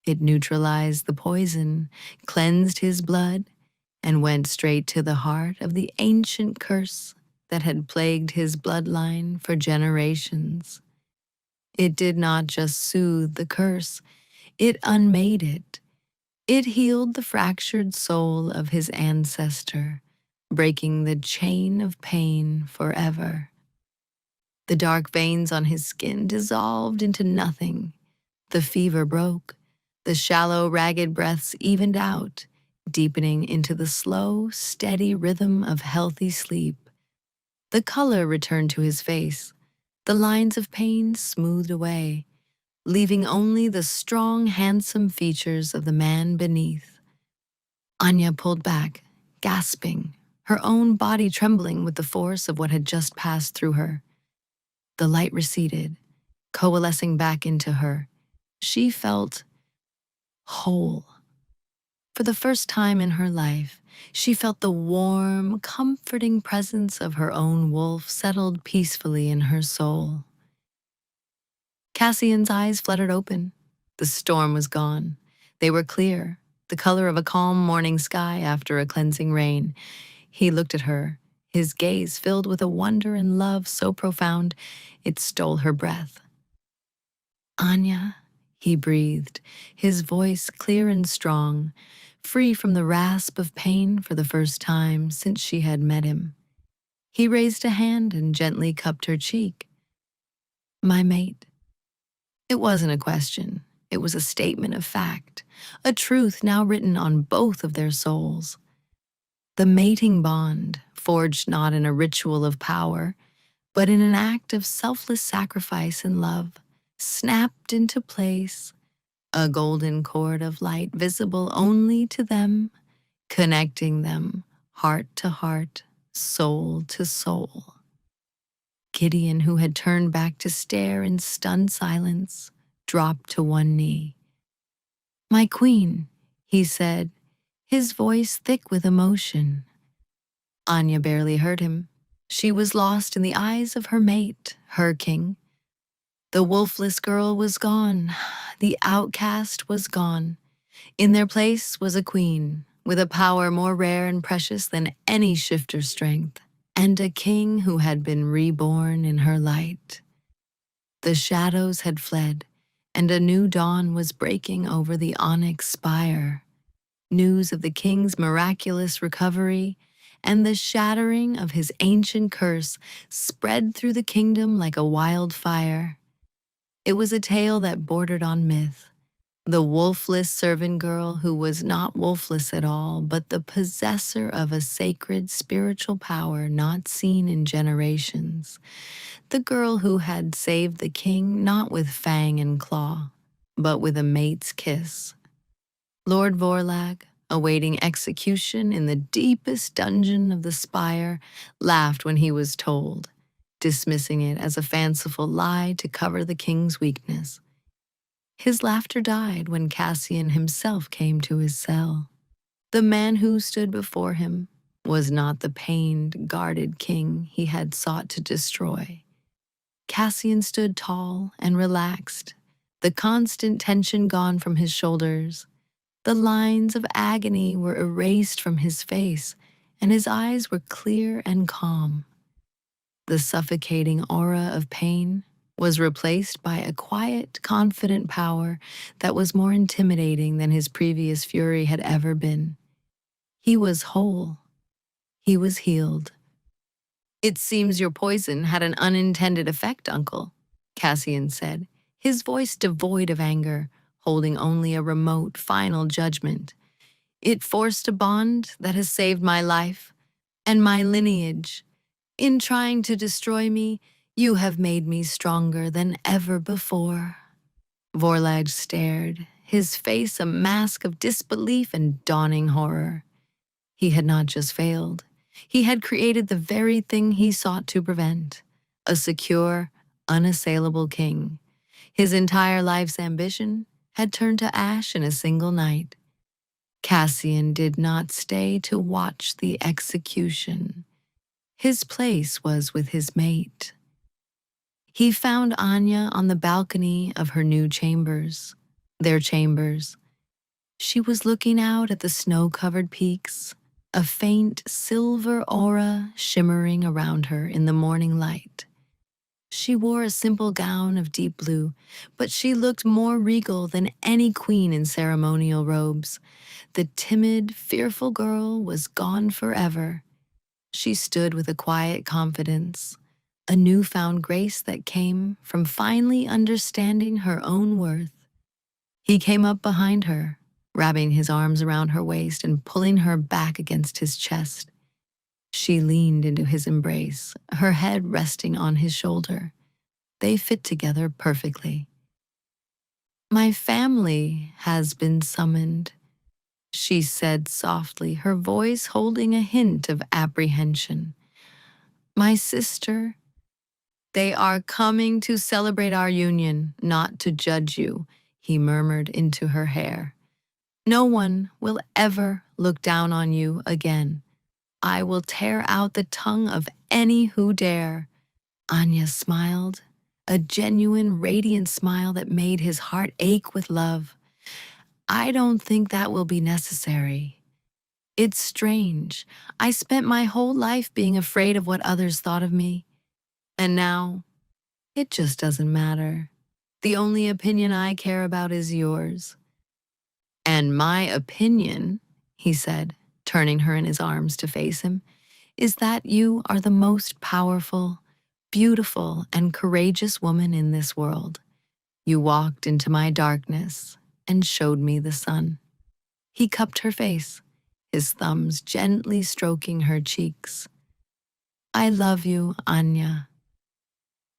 It neutralized the poison, cleansed his blood, and went straight to the heart of the ancient curse that had plagued his bloodline for generations. It did not just soothe the curse, it unmade it. It healed the fractured soul of his ancestor, breaking the chain of pain forever. The dark veins on his skin dissolved into nothing. The fever broke. The shallow, ragged breaths evened out, deepening into the slow, steady rhythm of healthy sleep. The color returned to his face. The lines of pain smoothed away, leaving only the strong, handsome features of the man beneath. Anya pulled back, gasping, her own body trembling with the force of what had just passed through her. The light receded, coalescing back into her. She felt whole. For the first time in her life, she felt the warm, comforting presence of her own wolf settled peacefully in her soul. Cassian's eyes fluttered open. The storm was gone. They were clear, the color of a calm morning sky after a cleansing rain. He looked at her, his gaze filled with a wonder and love so profound it stole her breath. "Anya," he breathed, his voice clear and strong, free from the rasp of pain for the first time since she had met him. He raised a hand and gently cupped her cheek. "My mate." It wasn't a question. It was a statement of fact, a truth now written on both of their souls. The mating bond, forged not in a ritual of power, but in an act of selfless sacrifice and love, snapped into place, a golden cord of light visible only to them, connecting them heart to heart, soul to soul. Gideon, who had turned back to stare in stunned silence, dropped to one knee. "My queen," he said, his voice thick with emotion. Anya barely heard him. She was lost in the eyes of her mate, her king. The wolfless girl was gone. The outcast was gone. In their place was a queen, with a power more rare and precious than any shifter's strength, and a king who had been reborn in her light. The shadows had fled, and a new dawn was breaking over the onyx spire. News of the king's miraculous recovery and the shattering of his ancient curse spread through the kingdom like a wildfire. It was a tale that bordered on myth. The wolfless servant girl who was not wolfless at all, but the possessor of a sacred spiritual power not seen in generations. The girl who had saved the king not with fang and claw, but with a mate's kiss. Lord Vorlag, awaiting execution in the deepest dungeon of the spire, laughed when he was told, dismissing it as a fanciful lie to cover the king's weakness. His laughter died when Cassian himself came to his cell. The man who stood before him was not the pained, guarded king he had sought to destroy. Cassian stood tall and relaxed, the constant tension gone from his shoulders. The lines of agony were erased from his face, and his eyes were clear and calm. The suffocating aura of pain was replaced by a quiet, confident power that was more intimidating than his previous fury had ever been. He was whole. He was healed. "It seems your poison had an unintended effect, Uncle," Cassian said, his voice devoid of anger, holding only a remote, final judgment. "It forced a bond that has saved my life and my lineage. In trying to destroy me, you have made me stronger than ever before." Vorlag stared, his face a mask of disbelief and dawning horror. He had not just failed. He had created the very thing he sought to prevent, a secure, unassailable king. His entire life's ambition had turned to ash in a single night. Cassian did not stay to watch the execution. His place was with his mate. He found Anya on the balcony of her new chambers, their chambers. She was looking out at the snow-covered peaks, a faint silver aura shimmering around her in the morning light. She wore a simple gown of deep blue, but she looked more regal than any queen in ceremonial robes. The timid, fearful girl was gone forever. She stood with a quiet confidence, a newfound grace that came from finally understanding her own worth. He came up behind her, wrapping his arms around her waist and pulling her back against his chest. She leaned into his embrace, her head resting on his shoulder. They fit together perfectly. "My family has been summoned," she said softly, her voice holding a hint of apprehension. My sister, they are coming to celebrate our union, not to judge you, he murmured into her hair. No one will ever look down on you again. I will tear out the tongue of any who dare. Anya smiled, a genuine, radiant smile that made his heart ache with love. I don't think that will be necessary. It's strange. I spent my whole life being afraid of what others thought of me. And now, it just doesn't matter. The only opinion I care about is yours. And my opinion, he said, turning her in his arms to face him, is that you are the most powerful, beautiful, and courageous woman in this world. You walked into my darkness and showed me the sun. He cupped her face, his thumbs gently stroking her cheeks. I love you, Anya,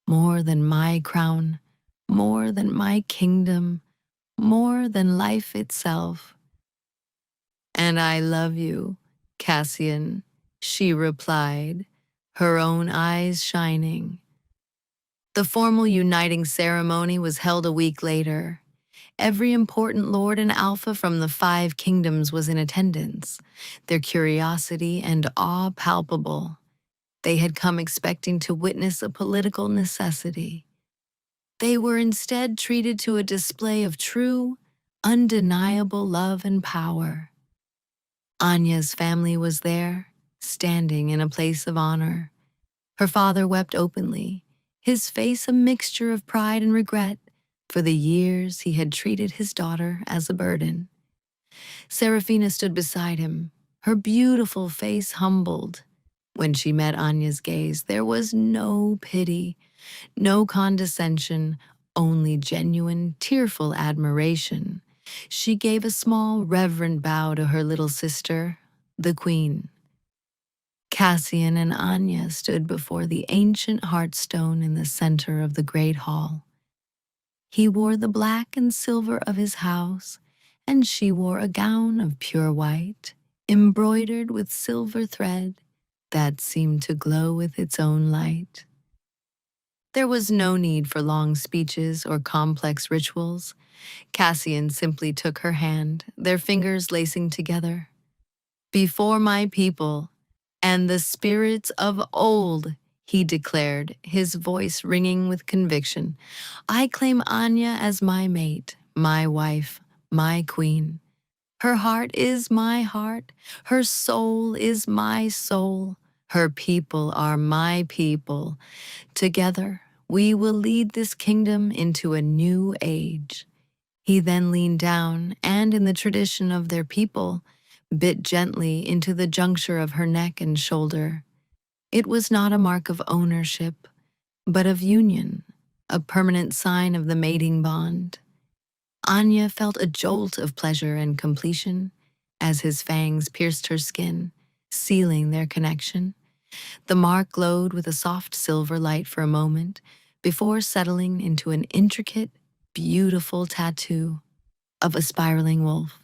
more than my crown, more than my kingdom, more than life itself. And I love you, Cassian, she replied, her own eyes shining. The formal uniting ceremony was held a week later. Every important lord and alpha from the 5 kingdoms was in attendance, their curiosity and awe palpable. They had come expecting to witness a political necessity. They were instead treated to a display of true, undeniable love and power. Anya's family was there, standing in a place of honor. Her father wept openly, his face a mixture of pride and regret for the years he had treated his daughter as a burden. Serafina stood beside him, her beautiful face humbled. When she met Anya's gaze, there was no pity, no condescension, only genuine, tearful admiration. She gave a small, reverent bow to her little sister, the queen. Cassian and Anya stood before the ancient hearthstone in the center of the great hall. He wore the black and silver of his house, and she wore a gown of pure white, embroidered with silver thread that seemed to glow with its own light. There was no need for long speeches or complex rituals. Cassian simply took her hand, their fingers lacing together. Before my people and the spirits of old, he declared, his voice ringing with conviction, I claim Anya as my mate, my wife, my queen. Her heart is my heart, her soul is my soul, her people are my people. Together, we will lead this kingdom into a new age. He then leaned down and, in the tradition of their people, bit gently into the juncture of her neck and shoulder. It was not a mark of ownership, but of union, a permanent sign of the mating bond. Anya felt a jolt of pleasure and completion as his fangs pierced her skin, sealing their connection. The mark glowed with a soft silver light for a moment before settling into an intricate, beautiful tattoo of a spiraling wolf.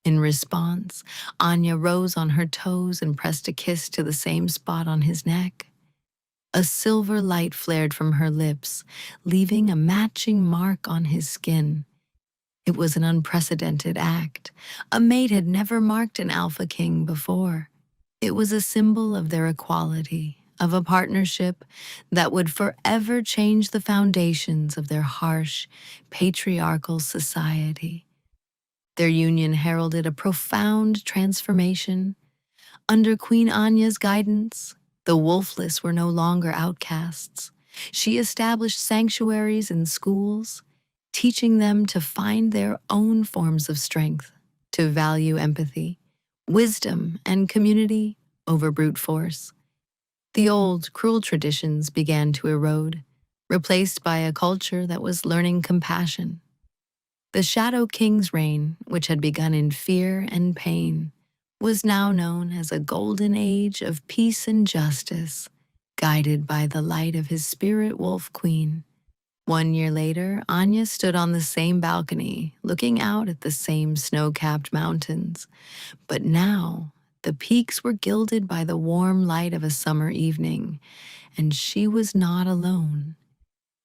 In response, Anya rose on her toes and pressed a kiss to the same spot on his neck. A silver light flared from her lips, leaving a matching mark on his skin. It was an unprecedented act. A mate had never marked an alpha king before. It was a symbol of their equality, of a partnership that would forever change the foundations of their harsh, patriarchal society. Their union heralded a profound transformation. Under Queen Anya's guidance, the wolfless were no longer outcasts. She established sanctuaries and schools, teaching them to find their own forms of strength, to value empathy, wisdom, and community over brute force. The old, cruel traditions began to erode, replaced by a culture that was learning compassion. The Shadow King's reign, which had begun in fear and pain, was now known as a golden age of peace and justice, guided by the light of his spirit wolf queen. 1 year later, Anya stood on the same balcony, looking out at the same snow-capped mountains. But now, the peaks were gilded by the warm light of a summer evening, and she was not alone.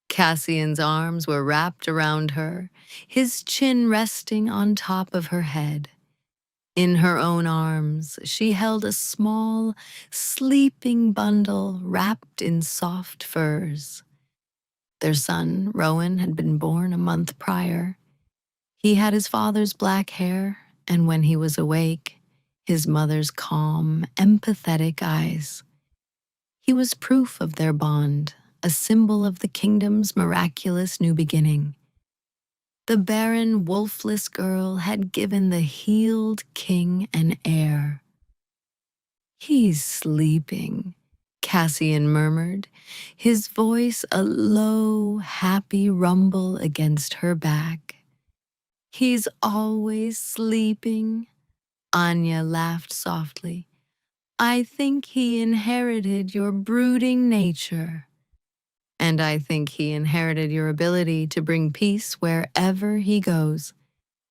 Cassian's arms were wrapped around her, his chin resting on top of her head. In her own arms, she held a small, sleeping bundle wrapped in soft furs. Their son, Rowan, had been born a month prior. He had his father's black hair, and when he was awake, his mother's calm, empathetic eyes. He was proof of their bond, a symbol of the kingdom's miraculous new beginning. The barren, wolfless girl had given the healed king an heir. "He's sleeping," Cassian murmured, his voice a low, happy rumble against her back. "He's always sleeping," Anya laughed softly. "I think he inherited your brooding nature." "And I think he inherited your ability to bring peace wherever he goes,"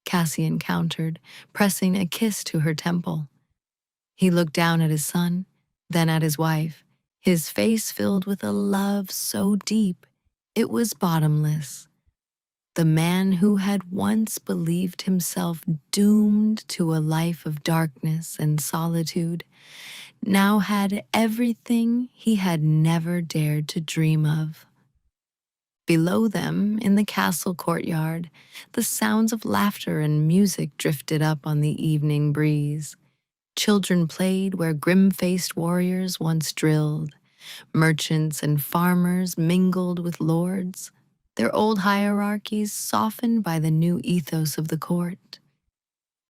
Cassian countered, pressing a kiss to her temple. He looked down at his son, then at his wife, his face filled with a love so deep it was bottomless. The man who had once believed himself doomed to a life of darkness and solitude now had everything he had never dared to dream of. Below them, in the castle courtyard, the sounds of laughter and music drifted up on the evening breeze. Children played where grim-faced warriors once drilled. Merchants and farmers mingled with lords, their old hierarchies softened by the new ethos of the court.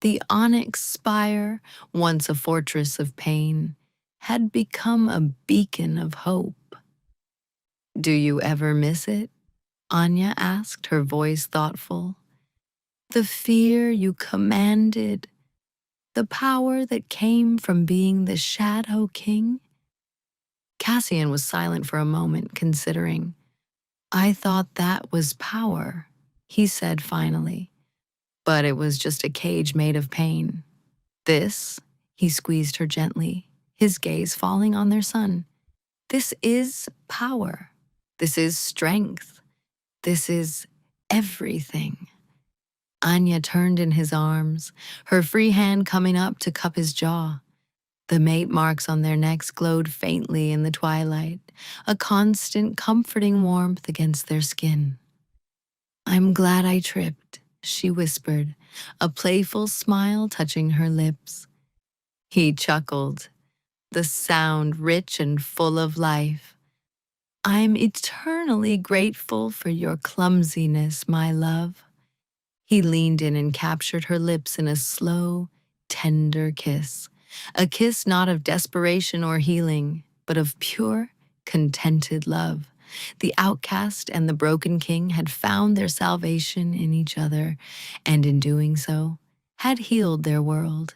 The onyx spire, once a fortress of pain, had become a beacon of hope. "Do you ever miss it?" Anya asked, her voice thoughtful. "The fear you commanded, the power that came from being the Shadow King?" Cassian was silent for a moment, considering. "I thought that was power," he said finally. "But it was just a cage made of pain. This," he squeezed her gently, his gaze falling on their son. "This is power. This is strength. This is everything." Anya turned in his arms, her free hand coming up to cup his jaw. The mate marks on their necks glowed faintly in the twilight, a constant, comforting warmth against their skin. "I'm glad I tripped," she whispered, a playful smile touching her lips. He chuckled, the sound rich and full of life. "I'm eternally grateful for your clumsiness, my love." He leaned in and captured her lips in a slow, tender kiss. A kiss not of desperation or healing, but of pure, contented love. The outcast and the broken king had found their salvation in each other, and in doing so, had healed their world.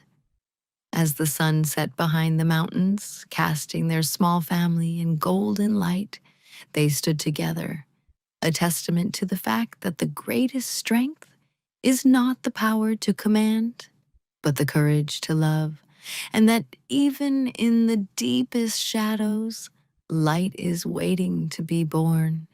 As the sun set behind the mountains, casting their small family in golden light, they stood together, a testament to the fact that the greatest strength is not the power to command, but the courage to love, and that even in the deepest shadows, light is waiting to be born.